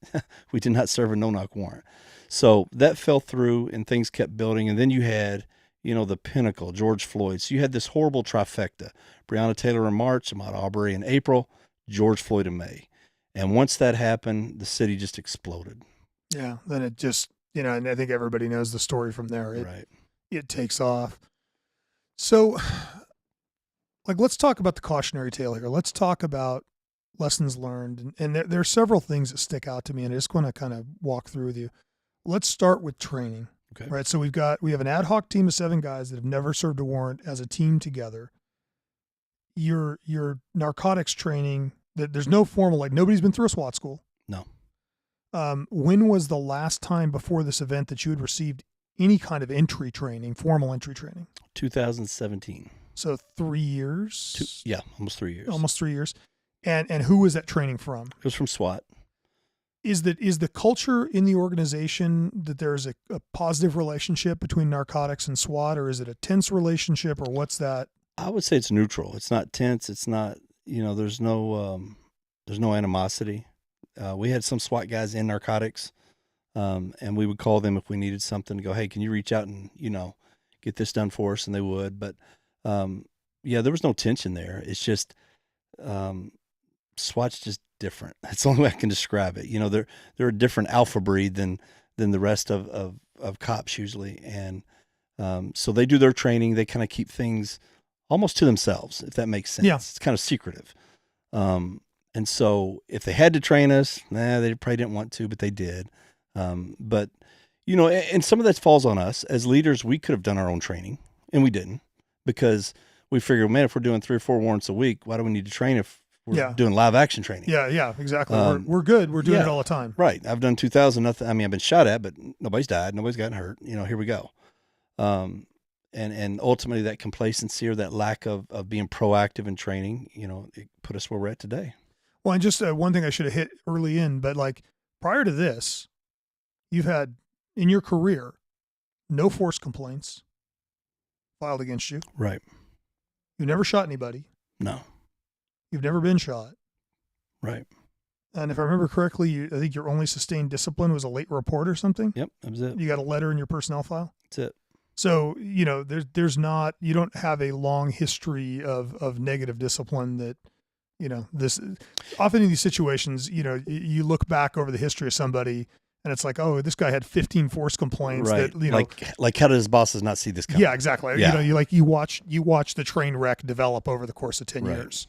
We did not serve a no-knock warrant. So that fell through and things kept building. And then you had, the pinnacle, George Floyd. So you had this horrible trifecta. Breonna Taylor in March, Ahmaud Arbery in April, George Floyd in May. And once that happened, the city just exploded.
Yeah, then it just, and I think everybody knows the story from there.
Right.
It takes off. So, let's talk about the cautionary tale here. Let's talk about lessons learned. And there are several things that stick out to me, and I just want to kind of walk through with you. Let's start with training.
Okay.
Right. So we have an ad hoc team of 7 guys that have never served a warrant as a team together. Your narcotics training, there's no formal, nobody's been through a SWAT school.
No.
When was the last time before this event that you had received any kind of entry training, formal entry training?
2017.
So 3 years?
Almost 3 years.
Almost 3 years. And who was that training from?
It was from SWAT.
Is the culture in the organization that there's a positive relationship between narcotics and SWAT, or is it a tense relationship, or what's that?
I would say it's neutral. It's not tense. It's not, there's no animosity. We had some SWAT guys in narcotics, and we would call them if we needed something to go, hey, can you reach out and, get this done for us? And they would. But, there was no tension there. It's just SWAT's just different. That's the only way I can describe it. They're a different alpha breed than the rest of cops usually. And so they do their training. They kind of keep things almost to themselves, if that makes sense.
Yeah.
It's kind of secretive. And so if they had to train us, they probably didn't want to, but they did. But, and some of that falls on us. As leaders, we could have done our own training, and we didn't, because we figured, man, if we're doing 3 or 4 warrants a week, why do we need to train if we're doing live action training?
Yeah, exactly. We're good. We're doing it all the time.
Right. I've done 2,000. Nothing. I mean, I've been shot at, but nobody's died. Nobody's gotten hurt. Here we go. And ultimately that complacency or that lack of being proactive in training, it put us where we're at today.
Well, and just one thing I should have hit early in, but prior to this, you've had in your career, no force complaints filed against you.
Right.
You've never shot anybody.
No.
You've never been shot.
Right.
And if I remember correctly, I think your only sustained discipline was a late report or something.
Yep, that was it.
You got a letter in your personnel file.
That's it.
So, there's not, you don't have a long history of negative discipline that, this often in these situations, you look back over the history of somebody And it's like, oh, this guy had 15 force complaints
Right.
that, you know,
like how did his bosses not see this coming?
yeah, exactly.
Yeah.
You know, you watch the train wreck develop over the course of 10
Right.
years.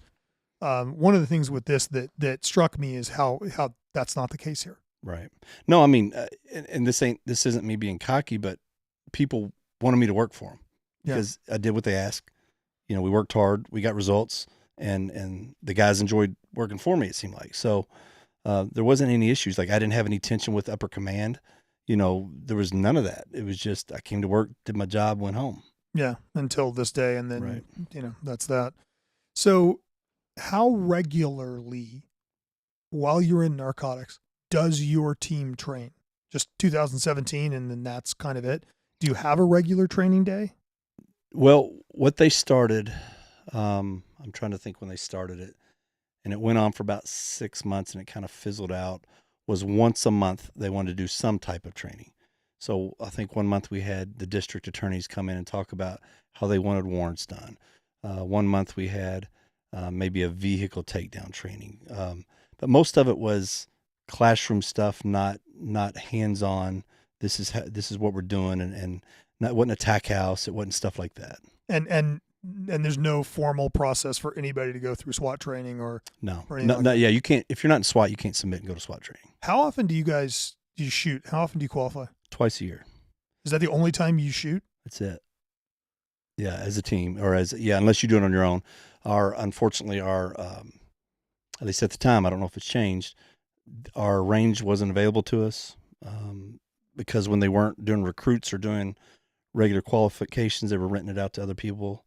One of the things with this that struck me is how that's not the case here.
Right. No, I mean, and this isn't me being cocky, but people wanted me to work for them because I did what they asked. You know, we worked hard, we got results, and the guys enjoyed working for me. It seemed like so. There wasn't any issues. Like I didn't have any tension with upper command. You know, there was none of that. It was just I came to work, did my job, went home.
Yeah, until this day, and then
Right.
you know that's that. So, how regularly, while you're in narcotics, does your team train? Just 2017, and then that's kind of it. Do you have a regular training day?
Well, what they started, I'm trying to think when they started it, and it went on for about 6 months, and it kind of fizzled out. Was once a month they wanted to do some type of training. So I think one month we had the district attorneys come in and talk about how they wanted warrants done. One month we had maybe a vehicle takedown training, but most of it was classroom stuff, not hands-on. This is what we're doing, and it wasn't a tack house. It wasn't stuff like that.
And there's no formal process for anybody to go through SWAT training or anything like that.
Yeah, you can't. If you're not in SWAT, you can't submit and go to SWAT training.
How often do you shoot? How often do you qualify?
Twice a year.
Is that the only time you shoot?
That's it. Yeah, as a team or unless you do it on your own. Unfortunately, at least at the time, I don't know if it's changed. Our range wasn't available to us because when they weren't doing recruits or doing regular qualifications, they were renting it out to other people.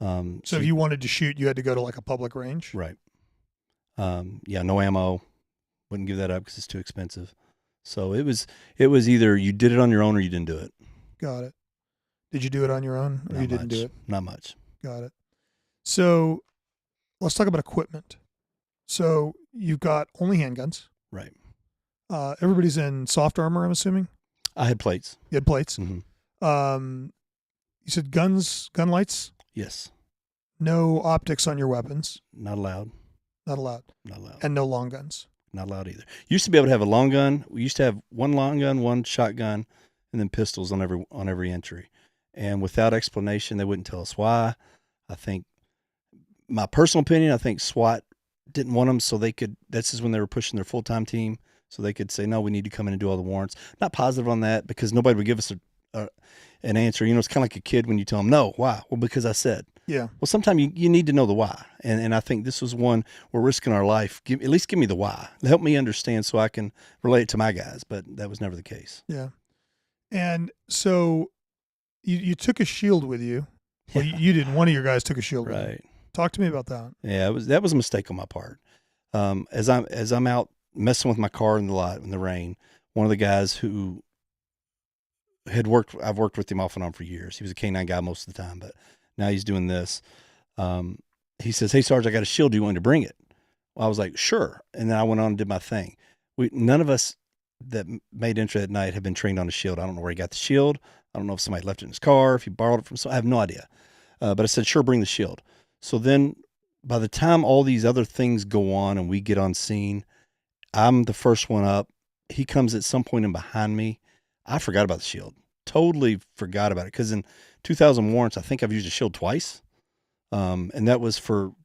So if you wanted to shoot, you had to go to like a public range?
Right. No ammo. Wouldn't give that up because it's too expensive. So it was either you did it on your own or you didn't do it.
Got it. Did you do it on your own or you didn't do it?
Not much.
Got it. So let's talk about equipment. So you've got only handguns.
Right.
Everybody's in soft armor, I'm assuming?
I had plates.
You had plates?
Mm-hmm.
You said gun lights?
Yes.
No optics on your weapons?
Not allowed.
Not allowed.
Not allowed.
And no long guns?
Not allowed either. Used to be able to have a long gun. We used to have one long gun, one shotgun, and then pistols on every entry. And without explanation, they wouldn't tell us why. I think, my personal opinion, I think SWAT didn't want them so they could, this is when they were pushing their full-time team, so they could say, no, we need to come in and do all the warrants. Not positive on that because nobody would give us an answer. You know, it's kind of like a kid when you tell them, no, why? Well, because I said.
Yeah.
Well, sometimes you need to know the why. And I think this was one we're risking our life. At least give me the why. Help me understand so I can relate it to my guys. But that was never the case.
Yeah. And so you took a shield with you. Well, you didn't. One of your guys took a shield with you.
Right.
Talk to me about that.
Yeah, that was a mistake on my part. As I'm out messing with my car in the lot in the rain, one of the guys who I've worked with him off and on for years. He was a K-9 guy most of the time, but now he's doing this. He says, "Hey, Sarge, I got a shield. Do you want to bring it?" Well, I was like, "Sure." And then I went on and did my thing. None of us that made entry that night have been trained on a shield. I don't know where he got the shield. I don't know if somebody left it in his car, if he borrowed it from someone. I have no idea. But I said, "Sure, bring the shield." So then by the time all these other things go on and we get on scene, I'm the first one up. He comes at some point in behind me. I forgot about the shield. Totally forgot about it. Because in 2,000 warrants, I think I've used a shield twice. And that was to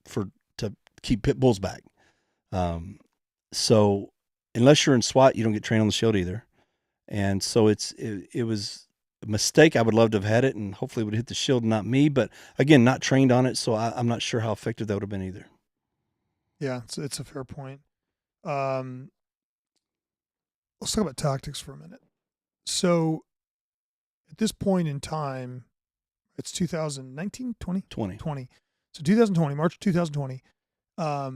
keep pit bulls back. So unless you're in SWAT, you don't get trained on the shield either. And so it was a mistake. I would love to have had it and hopefully it would hit the shield, not me. But again, not trained on it. So I'm not sure how effective that would have been either.
Yeah, it's a fair point. Let's talk about tactics for a minute. So at this point in time, it's 2019, 20? 20. So 2020, March 2020, a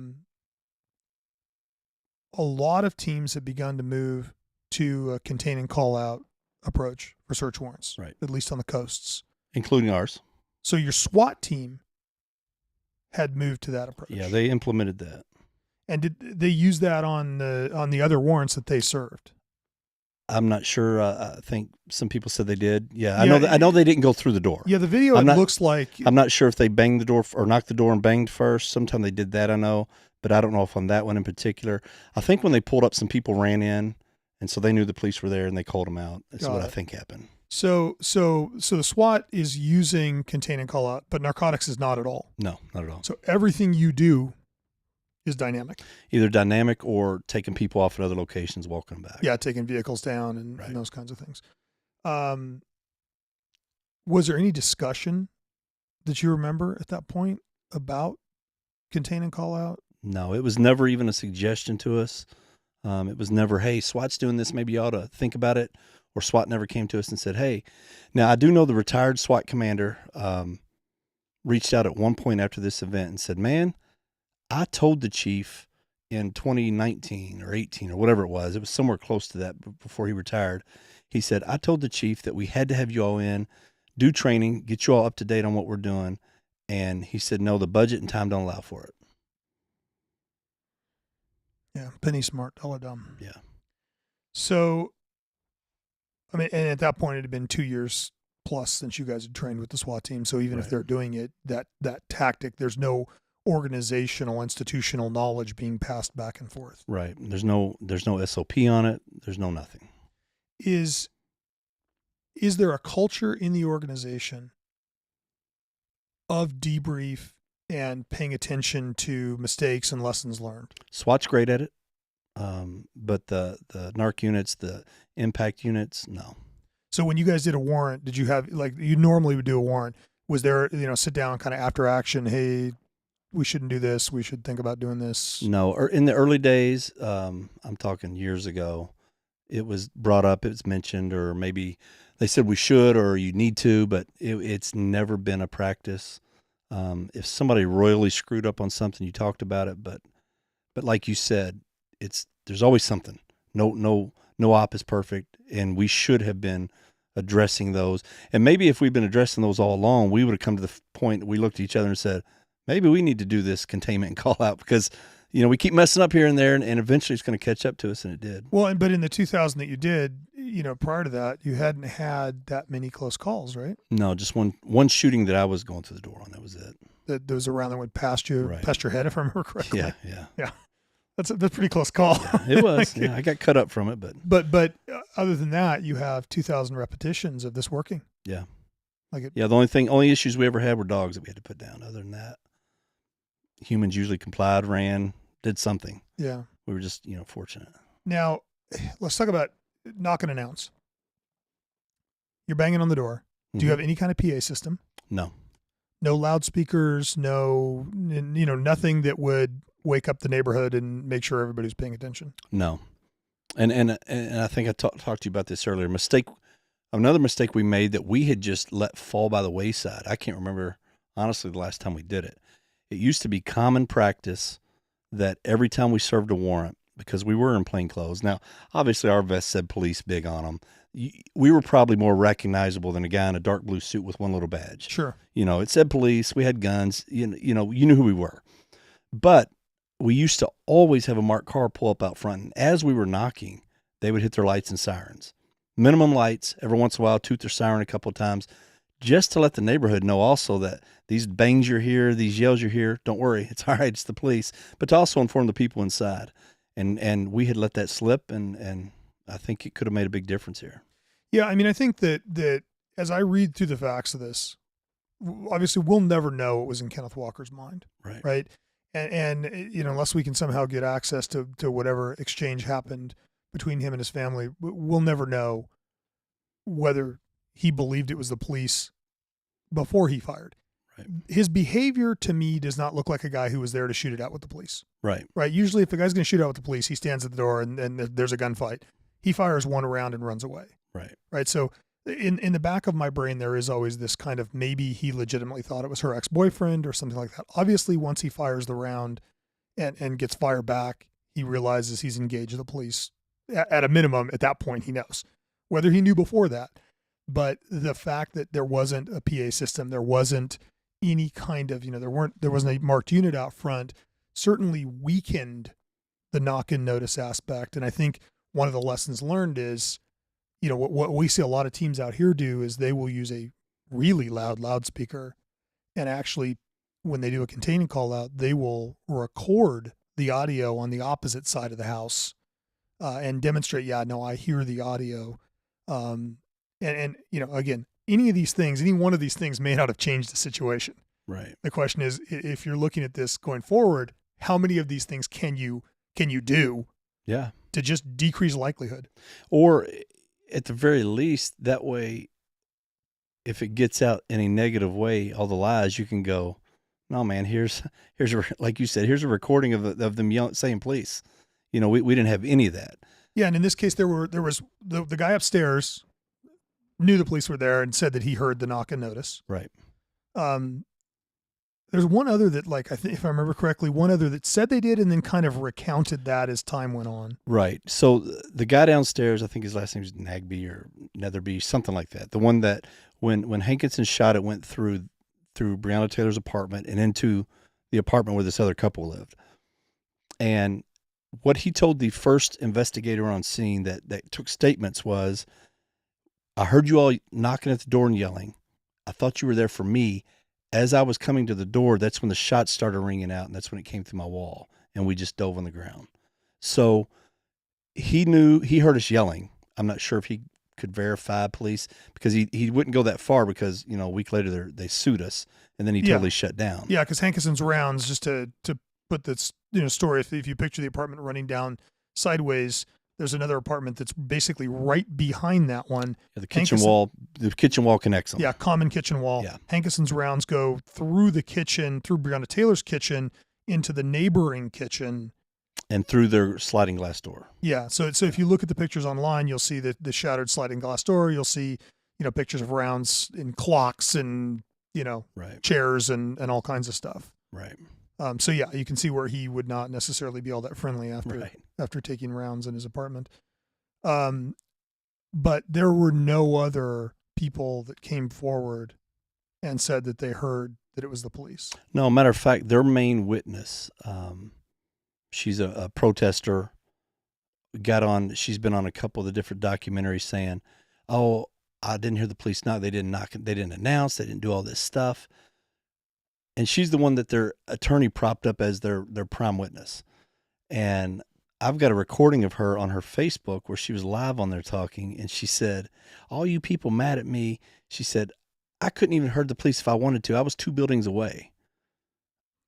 lot of teams have begun to move to a contain and call out approach for search warrants,
right?
At least on the coasts.
Including ours.
So your SWAT team had moved to that approach.
Yeah, they implemented that.
And did they use that on the other warrants that they served?
I'm not sure. I think some people said they did. Yeah, I know they didn't go through the door.
Yeah, the video looks like.
I'm not sure if they banged the door or knocked the door and banged first. Sometimes they did that, I know, but I don't know if on that one in particular. I think when they pulled up, some people ran in And so they knew the police were there and they called them out. That's
Got
what I
it.
think happened.
So the SWAT is using contain and call out, but narcotics is not at all.
No, not at all.
So everything you do is dynamic.
Either dynamic or taking people off at other locations, walking them back.
Yeah, taking vehicles down and
Right.
those kinds of things. Was there any discussion that you remember at that point about contain and call out?
No, it was never even a suggestion to us. It was never, hey, SWAT's doing this. Maybe you ought to think about it. Or SWAT never came to us and said, hey. Now, I do know the retired SWAT commander reached out at one point after this event and said, man, I told the chief in 2019 or 18 or whatever it was somewhere close to that before he retired. He said, I told the chief that we had to have you all in, do training, get you all up to date on what we're doing. And he said, no, the budget and time don't allow for it.
Yeah, penny smart, dollar dumb.
Yeah.
So, I mean, and at that point, it had been 2 years plus since you guys had trained with the SWAT team. So even if
Right.
they're doing it, that tactic, there's no organizational, institutional knowledge being passed back and forth.
Right. There's no SOP on it. There's no nothing.
Is there a culture in the organization of debrief and paying attention to mistakes and lessons learned?
SWAT's great at it. But the narc units, the impact units, no.
So when you guys did a warrant, did you have, like you normally would do a warrant, was there, sit down kind of after action, hey, we shouldn't do this, we should think about doing this?
No, or in the early days, I'm talking years ago, it was brought up, it was mentioned, or maybe they said we should or you need to, but it's never been a practice. If somebody royally screwed up on something, you talked about it, but like you said, there's always something. No op is perfect, and we should have been addressing those. And maybe if we'd been addressing those all along, we would have come to the point that we looked at each other and said, maybe we need to do this containment and call out because, we keep messing up here and there, and eventually it's going to catch up to us, and it did.
Well, but in the 2000 that you did, prior to that, you hadn't had that many close calls, right?
No, just one shooting that I was going through the door on. That was it.
That was around that went past you,
Right.
past your head, if I remember correctly.
Yeah.
That's a pretty close call.
Yeah, it was. Yeah, I got cut up from it, but
But other than that, you have 2,000 repetitions of this working.
yeah.
The
only issues we ever had were dogs that we had to put down. Other than that, humans usually complied, ran, did something.
Yeah.
We were just, fortunate.
Now, let's talk about knock and announce. You're banging on the door. Do you have any kind of PA system?
No.
No loudspeakers, no, nothing that would wake up the neighborhood and make sure everybody's paying attention?
No. And I think I talked to you about this earlier. Another mistake we made that we had just let fall by the wayside. I can't remember, honestly, the last time we did it. It used to be common practice that every time we served a warrant, because we were in plain clothes. Now, obviously, our vest said police big on them. We were probably more recognizable than a guy in a dark blue suit with one little badge.
Sure.
It said police. We had guns. You knew who we were. But we used to always have a marked car pull up out front. And as we were knocking, they would hit their lights and sirens. Minimum lights, every once in a while, toot their siren a couple of times, just to let the neighborhood know also that these bangs you're here, these yells you're here, don't worry, it's all right, it's the police. But to also inform the people inside. And we had let that slip, and I think it could have made a big difference here.
Yeah, I mean, I think that as I read through the facts of this, obviously we'll never know what was in Kenneth Walker's mind, right? And unless we can somehow get access to whatever exchange happened between him and his family, we'll never know whether he believed it was the police before he fired.
Right.
His behavior to me does not look like a guy who was there to shoot it out with the police.
Right.
Usually if a guy's going to shoot out with the police, he stands at the door and there's a gunfight. He fires one round and runs away. Right. So in the back of my brain, there is always this kind of, maybe he legitimately thought it was her ex-boyfriend or something like that. Obviously, once he fires the round and gets fire back, he realizes he's engaged the police. At a minimum, at that point, he knows. Whether he knew before that, but the fact that there wasn't a PA system, there wasn't any kind of, there wasn't a marked unit out front, certainly weakened the knock-and notice aspect. And I think one of the lessons learned is, what we see a lot of teams out here do is they will use a really loud loudspeaker, and actually when they do a containing call out, they will record the audio on the opposite side of the house and demonstrate, yeah, no, I hear the audio. And again, any one of these things may not have changed the situation.
Right.
The question is, if you're looking at this going forward, how many of these things can you do?
Yeah.
To just decrease likelihood.
Or at the very least, that way, if it gets out in a negative way, all the lies, you can go, no, man, here's like you said, here's a recording of them saying police. We didn't have any of that.
Yeah, and in this case, there was the guy upstairs knew the police were there and said that he heard the knock and notice.
Right.
There's one other that, like, I think if I remember correctly, one other that said they did and then kind of recounted that as time went on.
Right. So the guy downstairs, I think his last name was Nagby or Netherby, something like that. The one that when Hankinson shot it went through Breonna Taylor's apartment and into the apartment where this other couple lived. And what he told the first investigator on scene that took statements was, I heard you all knocking at the door and yelling. I thought you were there for me. As I was coming to the door, that's when the shots started ringing out, and that's when it came through my wall, and we just dove on the ground. So he heard us yelling. I'm not sure if he could verify police, because he wouldn't go that far, because a week later they sued us, and then he totally shut down.
Yeah, because Hankinson's rounds, just to put this story, if you picture the apartment running down sideways, there's another apartment that's basically right behind that one.
Yeah, the kitchen wall connects them.
Yeah, common kitchen wall.
Yeah.
Hankinson's rounds go through the kitchen, through Breonna Taylor's kitchen, into the neighboring kitchen.
And through their sliding glass door.
Yeah, so if you look at the pictures online, you'll see the shattered sliding glass door. You'll see, pictures of rounds in clocks and,
right.
chairs and all kinds of stuff.
Right.
So yeah, you can see where he would not necessarily be all that friendly after taking rounds in his apartment. But there were no other people that came forward and said that they heard that it was the police.
No, matter of fact, their main witness, she's a protester, she's been on a couple of the different documentaries saying, oh, I didn't hear the police knock. They didn't knock. They didn't announce. They didn't do all this stuff. And she's the one that their attorney propped up as their prime witness. And I've got a recording of her on her Facebook where she was live on there talking. And she said, all you people mad at me. She said, I couldn't even heard the police if I wanted to. I was 2 buildings away.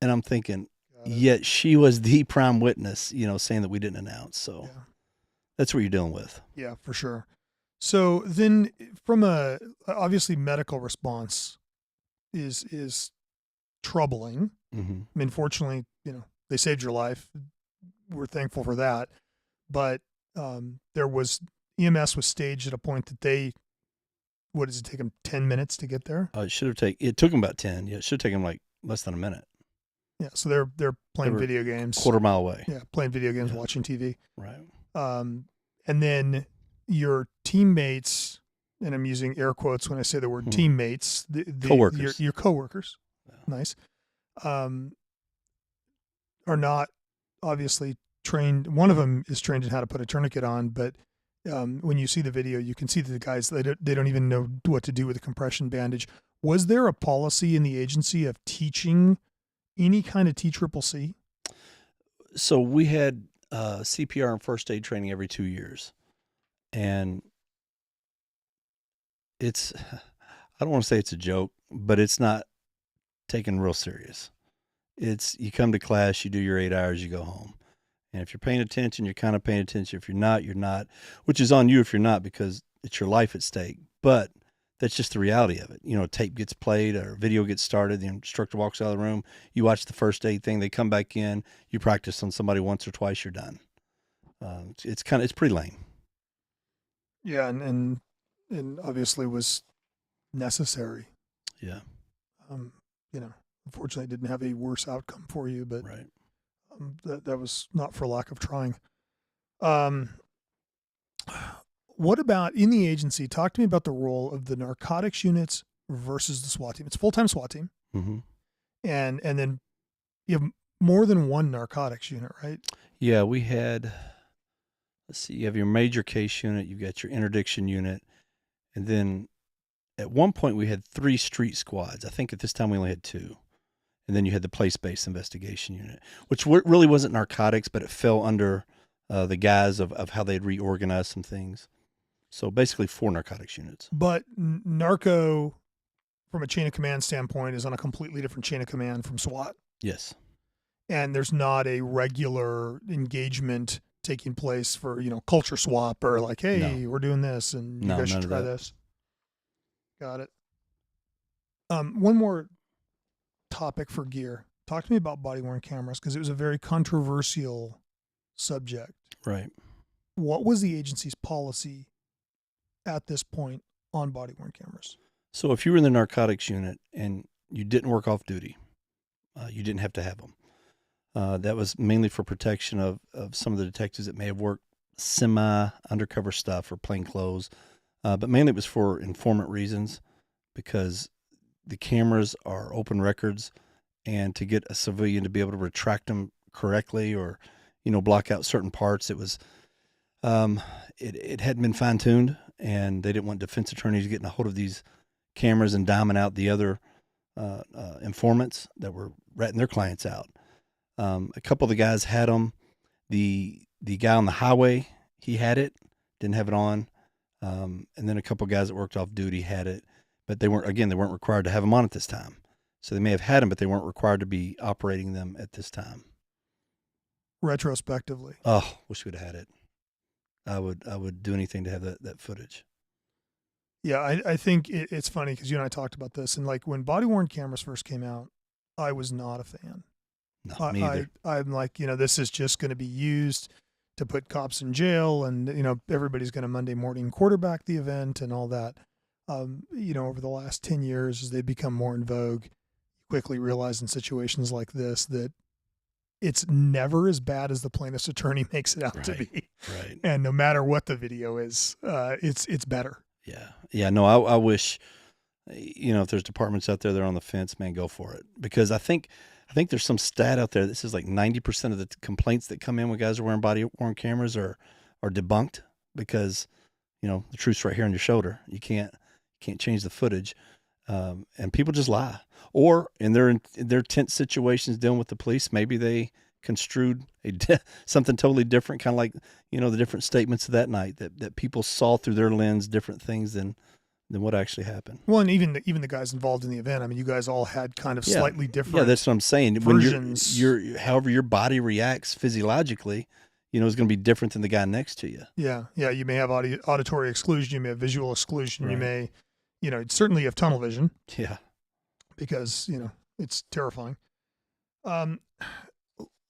And I'm thinking, yet she was the prime witness, saying that we didn't announce. So that's what you're dealing with.
Yeah, for sure. So then from obviously medical response is troubling.
Mm-hmm.
I mean, fortunately, they saved your life. We're thankful for that. But EMS was staged at a point that what does it take them 10 minutes to get there?
It took them about 10. Yeah, it should take them like less than a minute.
Yeah, so they're playing video games.
Quarter mile away.
Yeah, playing video games, watching TV.
Right.
And then your teammates, and I'm using air quotes when I say the word teammates,
coworkers.
Your coworkers, nice, are not obviously trained. One of them is trained in how to put a tourniquet on, but when you see the video, you can see that the guys, they don't even know what to do with a compression bandage. Was there a policy in the agency of teaching any kind of TCCC?
So we had CPR and first aid training every 2 years. And I don't want to say it's a joke, but it's not taken real serious. You come to class, you do your 8 hours, you go home. And if you're paying attention, you're kind of paying attention. If you're not, you're not, which is on you if you're not, because it's your life at stake. But that's just the reality of it. Tape gets played or video gets started. The instructor walks out of the room. You watch the first aid thing. They come back in. You practice on somebody once or twice. You're done. It's pretty lame.
Yeah, and obviously was necessary.
Yeah.
Unfortunately, it didn't have a worse outcome for you, but
right.
That was not for lack of trying. What about in the agency? Talk to me about the role of the narcotics units versus the SWAT team. It's a full-time SWAT team.
Mm-hmm.
And then you have more than one narcotics unit, right?
Yeah, we had, let's see, you have your major case unit, you've got your interdiction unit, and then at one point we had 3 street squads. I think at this time we only had 2. And then you had the place-based investigation unit, which really wasn't narcotics, but it fell under the guise of how they'd reorganized some things. So basically 4 narcotics units.
But Narco, from a chain of command standpoint, is on a completely different chain of command from SWAT.
Yes.
And there's not a regular engagement taking place for, culture swap or like, hey,
No.
we're doing this and you
No,
guys should
none of
try
that.
this. Got it. One more topic for gear. Talk to me about body-worn cameras, because it was a very controversial subject.
Right.
What was the agency's policy at this point on body-worn cameras?
So if you were in the narcotics unit and you didn't work off duty, you didn't have to have them. That was mainly for protection of some of the detectives that may have worked semi-undercover stuff or plain clothes. But mainly it was for informant reasons, because the cameras are open records, and to get a civilian to be able to retract them correctly or, block out certain parts, it was, it hadn't been fine-tuned, and they didn't want defense attorneys getting a hold of these cameras and diming out the other informants that were ratting their clients out. A couple of the guys had them. The guy on the highway, he had it, didn't have it on. And then a couple of guys that worked off duty had it, but they weren't required to have them on at this time. So they may have had them, but they weren't required to be operating them at this time.
Retrospectively.
Oh, wish we'd have had it. I would do anything to have that footage.
Yeah, I think it's funny because you and I talked about this, and like when body-worn cameras first came out, I was not a fan.
No, me either.
I'm like, this is just going to be used to put cops in jail, and everybody's going to Monday morning quarterback the event and all that. Over the last 10 years, as they become more in vogue, you quickly realize in situations like this that it's never as bad as the plaintiff's attorney makes it out to be.
Right.
And no matter what the video is, it's better.
Yeah. Yeah. No, I wish, if there's departments out there that are on the fence, man, go for it. Because I think there's some stat out there that says like 90% of the complaints that come in when guys are wearing body-worn cameras are debunked, because, the truth's right here on your shoulder. You can't change the footage. And people just lie. Or in their tense situations dealing with the police, maybe they construed something totally different, kind of like, the different statements of that night that people saw through their lens, different things than what actually happened.
Well, and even the guys involved in the event, I mean, you guys all had kind of slightly different.
Yeah, that's what I'm saying.
Versions.
When however your body reacts physiologically, is going to be different than the guy next to you.
Yeah. Yeah. You may have auditory exclusion. You may have visual exclusion.
Right.
You may, certainly you have tunnel vision.
Yeah.
Because, it's terrifying.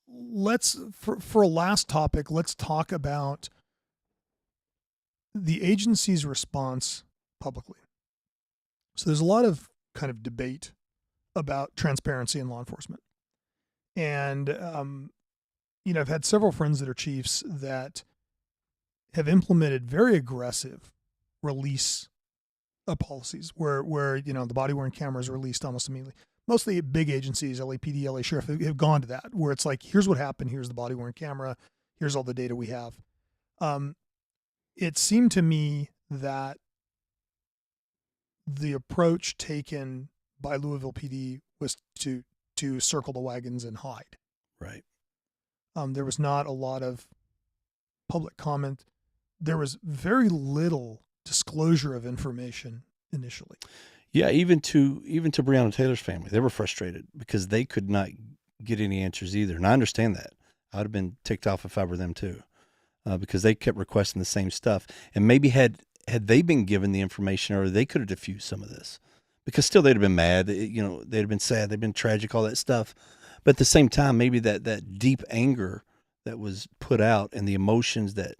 Let's, for a last topic, let's talk about the agency's response publicly. So there's a lot of kind of debate about transparency in law enforcement. And, I've had several friends that are chiefs that have implemented very aggressive release policies where the body-worn camera is released almost immediately. Most of the big agencies, LAPD, LA Sheriff, have gone to that, where it's like, here's what happened, here's the body-worn camera, here's all the data we have. It seemed to me that the approach taken by Louisville PD was to circle the wagons and hide.
Right.
There was not a lot of public comment. There was very little disclosure of information initially.
Yeah, even to Breonna Taylor's family, they were frustrated because they could not get any answers either. And I understand that. I would have been ticked off if I were them too, because they kept requesting the same stuff. And maybe had they been given the information, or they could have diffused some of this, because still they'd have been mad. They'd have been sad. They'd been tragic, all that stuff. But at the same time, maybe that deep anger that was put out and the emotions that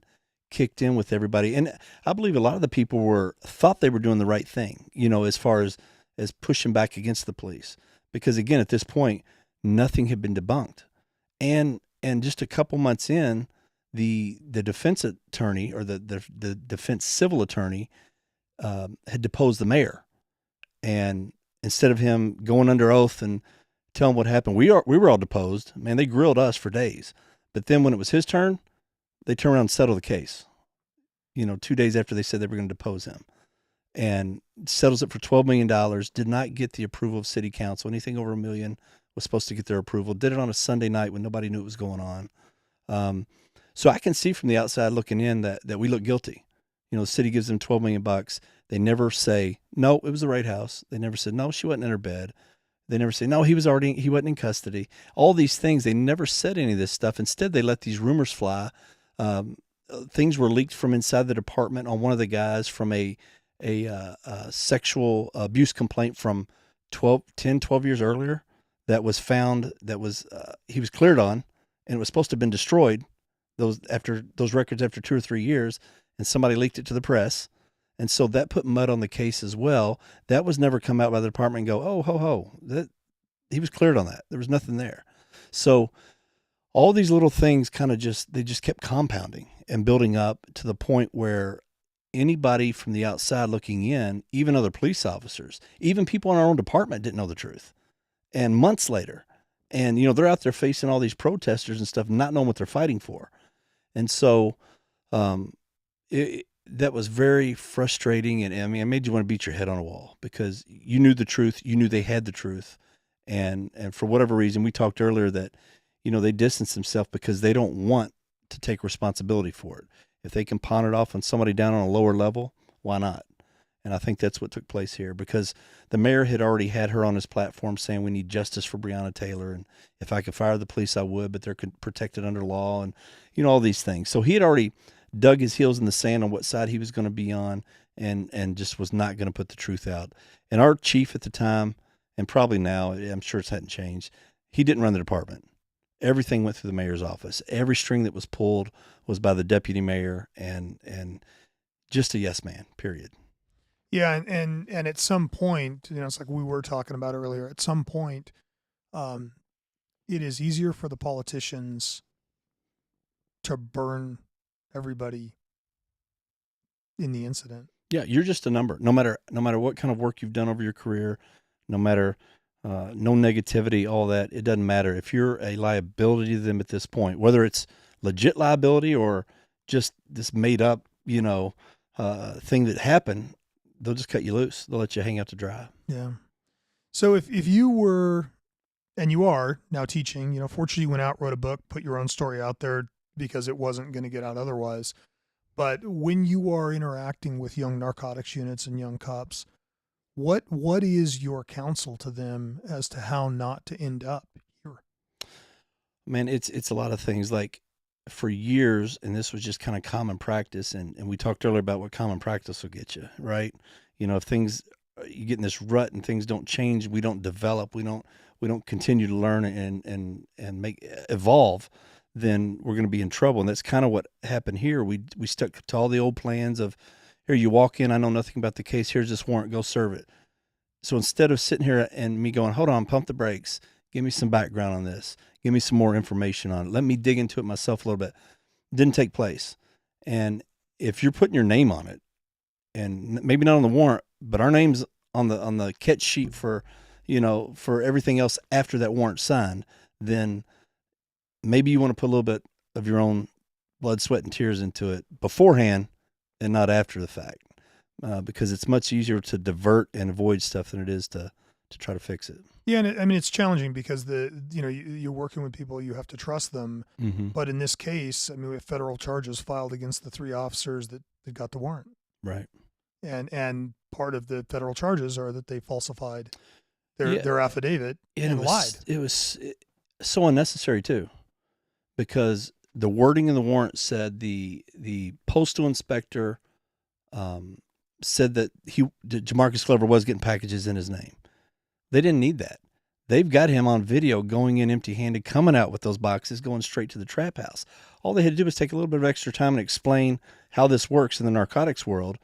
kicked in with everybody. And I believe a lot of the people thought they were doing the right thing, as far as pushing back against the police. Because again, at this point, nothing had been debunked. And just a couple months in, the defense attorney, or the defense civil attorney, had deposed the mayor. And instead of him going under oath and telling what happened, we were all deposed. Man, they grilled us for days. But then when it was his turn, they turned around and settled the case, 2 days after they said they were going to depose him, and settles it for $12 million, did not get the approval of city council. Anything over $1 million was supposed to get their approval. Did it on a Sunday night when nobody knew what was going on. So I can see from the outside looking in that we look guilty. You know, the city gives them $12 million. They never say, no, it was the right house. They never said, no, she wasn't in her bed. They never say, no, he wasn't in custody. All these things, they never said any of this stuff. Instead, they let these rumors fly. Things were leaked from inside the department on one of the guys from a sexual abuse complaint from 12 years earlier that was found, he was cleared on, and it was supposed to have been destroyed those records after 2 or 3 years, and somebody leaked it to the press. And so that put mud on the case as well. That was never come out by the department and go, oh, that he was cleared on that. There was nothing there. So all these little things they just kept compounding and building up to the point where anybody from the outside looking in, even other police officers, even people in our own department didn't know the truth. And months later, and, you know, they're out there facing all these protesters and stuff, not knowing what they're fighting for. And so, that was very frustrating. And I mean, it made you want to beat your head on a wall because you knew the truth. You knew they had the truth. And for whatever reason, we talked earlier that, you know, they distance themselves because they don't want to take responsibility for it. If they can pawn it off on somebody down on a lower level, why not? And I think that's what took place here because the mayor had already had her on his platform saying we need justice for Breonna Taylor. And if I could fire the police, I would, but they're protected under law and, you know, all these things. So he had already dug his heels in the sand on what side he was going to be on and just was not going to put the truth out. And our chief at the time, and probably now, I'm sure it hadn't changed, he didn't run the department. Everything went through the mayor's office. Every string that was pulled was by the deputy mayor and just a yes man, period.
Yeah, and at some point, you know, it's like we were talking about earlier. At some point, it is easier for the politicians to burn everybody in the incident.
Yeah, you're just a number. No matter what kind of work you've done over your career, no matter no negativity, all that, it doesn't matter. If you're a liability to them at this point, whether it's legit liability or just this made up, you know, thing that happened, they'll just cut you loose. They'll let you hang out to dry.
Yeah. So if you were, and you are now teaching, you know, fortunately you went out, wrote a book, put your own story out there because it wasn't going to get out otherwise. But when you are interacting with young narcotics units and young cops, what is your counsel to them as to how not to end up here?
Man, it's a lot of things. Like for years, and this was just kind of common practice, and we talked earlier about what common practice will get you, right? You know, if you get in this rut and things don't change, we don't develop, we don't continue to learn and evolve, then we're going to be in trouble. And that's kind of what happened here. We stuck to all the old plans of, here, you walk in, I know nothing about the case, here's this warrant, go serve it. So instead of sitting here and me going, hold on, pump the brakes, give me some background on this, give me some more information on it, let me dig into it myself a little bit, didn't take place. And if you're putting your name on it, and maybe not on the warrant, but our name's on the catch sheet for, you know, for everything else after that warrant signed, then maybe you want to put a little bit of your own blood, sweat, and tears into it beforehand and not after the fact, because it's much easier to divert and avoid stuff than it is to try to fix it.
Yeah, and I mean, it's challenging because you're working with people, you have to trust them.
Mm-hmm.
But in this case, I mean, we have federal charges filed against the 3 officers that got the warrant.
Right.
And part of the federal charges are that they falsified their affidavit and lied. It was
so unnecessary too, because the wording in the warrant said the postal inspector said that Jamarcus Glover was getting packages in his name. They didn't need that. They've got him on video going in empty-handed, coming out with those boxes, going straight to the trap house. All they had to do was take a little bit of extra time and explain how this works in the narcotics world,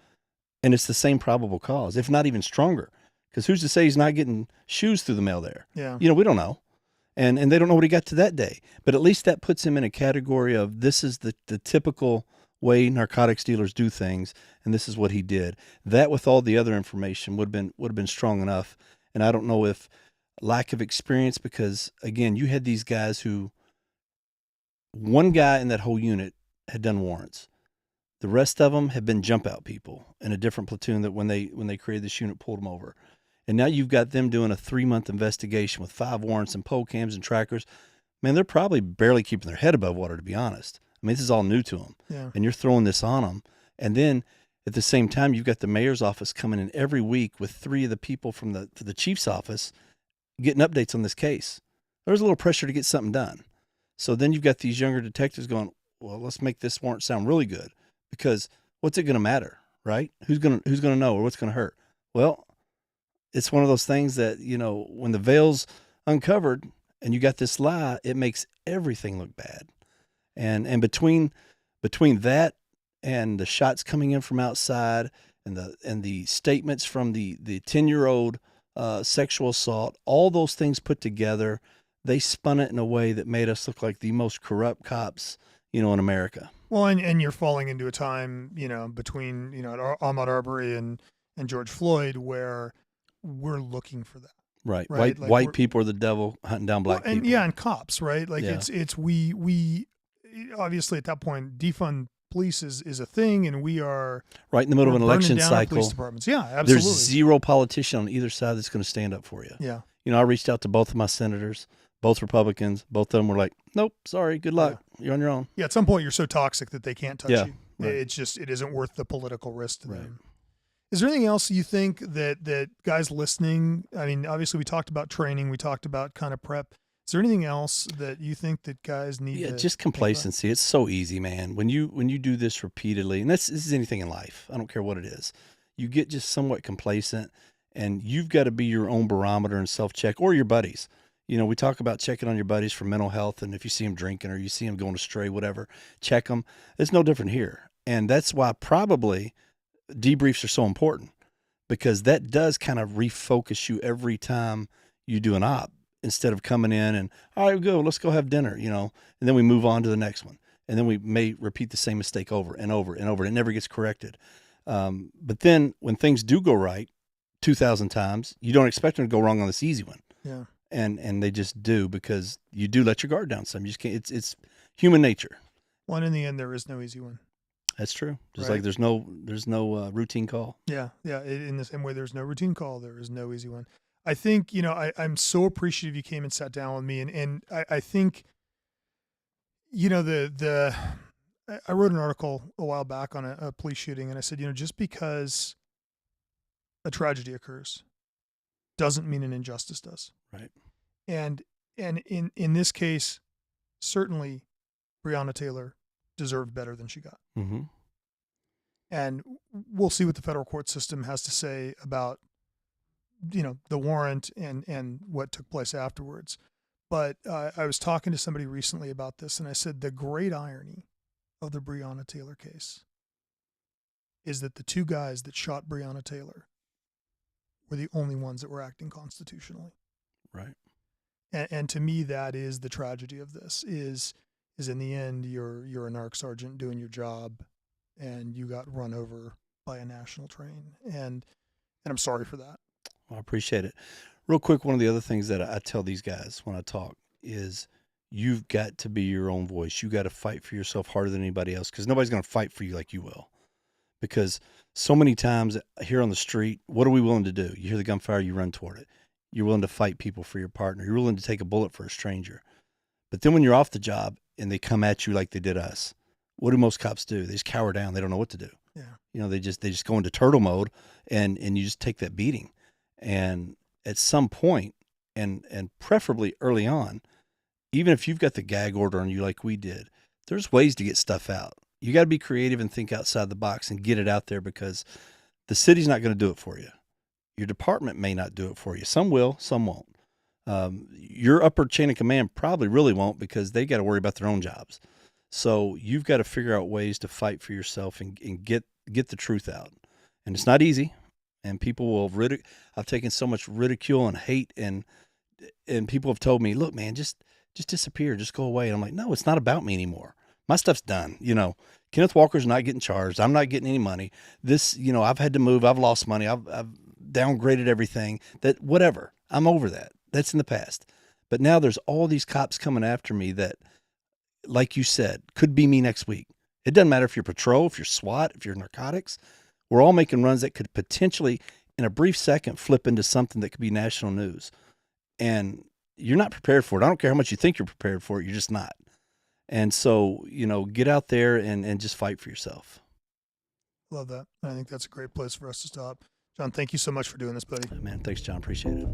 and it's the same probable cause, if not even stronger. Because who's to say he's not getting shoes through the mail there?
Yeah.
You know, we don't know. And they don't know what he got to that day. But at least that puts him in a category of this is the typical way narcotics dealers do things, and this is what he did. That with all the other information would have been strong enough. And I don't know if lack of experience, because again, you had these guys who, one guy in that whole unit had done warrants. The rest of them had been jump out people in a different platoon that when they created this unit pulled them over. And now you've got them doing a 3-month investigation with 5 warrants and poll cams and trackers. Man, they're probably barely keeping their head above water, to be honest. I mean, this is all new to them.
Yeah.
And you're throwing this on them. And then at the same time, you've got the mayor's office coming in every week with 3 of the people from the chief's office getting updates on this case. There's a little pressure to get something done. So then you've got these younger detectives going, well, let's make this warrant sound really good, because what's it going to matter, right? Who's going to know, or what's going to hurt? Well, it's one of those things that, when the veil's uncovered and you got this lie, it makes everything look bad. And between that and the shots coming in from outside and the statements from the 10-year-old sexual assault, all those things put together, they spun it in a way that made us look like the most corrupt cops, in America.
Well, and you're falling into a time, between, Ahmaud Arbery and George Floyd, where we're looking for that.
Right.
Right?
White people are the devil hunting down black people.
And cops, right? Like
Yeah.
it's we obviously at that point defund police is a thing, and we are
right in the middle of an
burning
election
down our
cycle.
police departments. Yeah, absolutely.
There's zero politician on either side that's going to stand up for you.
Yeah.
I reached out to both of my senators, both Republicans. Both of them were like, nope, sorry, good luck.
Yeah.
You're on your own.
Yeah, at some point you're so toxic that they can't touch
Yeah,
you.
right.
It isn't worth the political risk to
Right.
them. Is there anything else you think that guys listening, I mean, obviously we talked about training, we talked about kind of prep. Is there anything else that you think that guys need to
just complacency. It's so easy, man. When you do this repeatedly, and this is anything in life, I don't care what it is, you get just somewhat complacent, and you've got to be your own barometer and self-check, or your buddies. We talk about checking on your buddies for mental health, and if you see them drinking or you see them going astray, whatever, check them. It's no different here. And that's why probably debriefs are so important, because that does kind of refocus you every time you do an op, instead of coming in and, all right, let's go have dinner, and then we move on to the next one. And then we may repeat the same mistake over and over and over. It never gets corrected. But then when things do go right 2,000 times, you don't expect them to go wrong on this easy one.
Yeah.
And they just do, because you do let your guard down some. You just can't, it's human nature.
Well, and in the end, there is no easy one.
That's true. Just
Right.
like there's no routine call.
Yeah. Yeah. In the same way, there's no routine call. There is no easy one. I think, I'm so appreciative you came and sat down with me. And I think, I wrote an article a while back on a police shooting, and I said, just because a tragedy occurs doesn't mean an injustice does.
Right.
And in this case, certainly Breonna Taylor deserved better than she got.
Mm-hmm.
And we'll see what the federal court system has to say about, the warrant and what took place afterwards. But I was talking to somebody recently about this, and I said the great irony of the Breonna Taylor case is that the 2 guys that shot Breonna Taylor were the only ones that were acting constitutionally.
Right.
And to me, that is the tragedy of this. Is in the end, you're a narc sergeant doing your job, and you got run over by a national train, and I'm sorry for that.
Well, I appreciate it. Real quick, one of the other things that I tell these guys when I talk is, you've got to be your own voice. You got to fight for yourself harder than anybody else, because nobody's going to fight for you like you will. Because so many times here on the street, what are we willing to do? You hear the gunfire, you run toward it. You're willing to fight people for your partner. You're willing to take a bullet for a stranger. But then when you're off the job and they come at you like they did us, what do most cops do? They just cower down. They don't know what to do.
Yeah.
They just go into turtle mode, and you just take that beating. And at some point, and preferably early on, even if you've got the gag order on you like we did, there's ways to get stuff out. You got to be creative and think outside the box and get it out there, because the city's not going to do it for you. Your department may not do it for you. Some will, some won't. Your upper chain of command probably really won't, because they got to worry about their own jobs. So you've got to figure out ways to fight for yourself and get the truth out. And it's not easy. And people will I've taken so much ridicule and hate, and people have told me, look, man, just disappear, just go away. And I'm like, no, it's not about me anymore. My stuff's done. Kenneth Walker's not getting charged. I'm not getting any money. This, I've had to move. I've lost money. I've downgraded everything. That whatever. I'm over that. That's in the past. But now there's all these cops coming after me that, like you said, could be me next week. It doesn't matter if you're patrol, if you're SWAT, if you're narcotics. We're all making runs that could potentially, in a brief second, flip into something that could be national news. And you're not prepared for it. I don't care how much you think you're prepared for it. You're just not. And so, get out there and just fight for yourself.
Love that. I think that's a great place for us to stop. John, thank you so much for doing this, buddy.
Man, thanks, John. Appreciate it.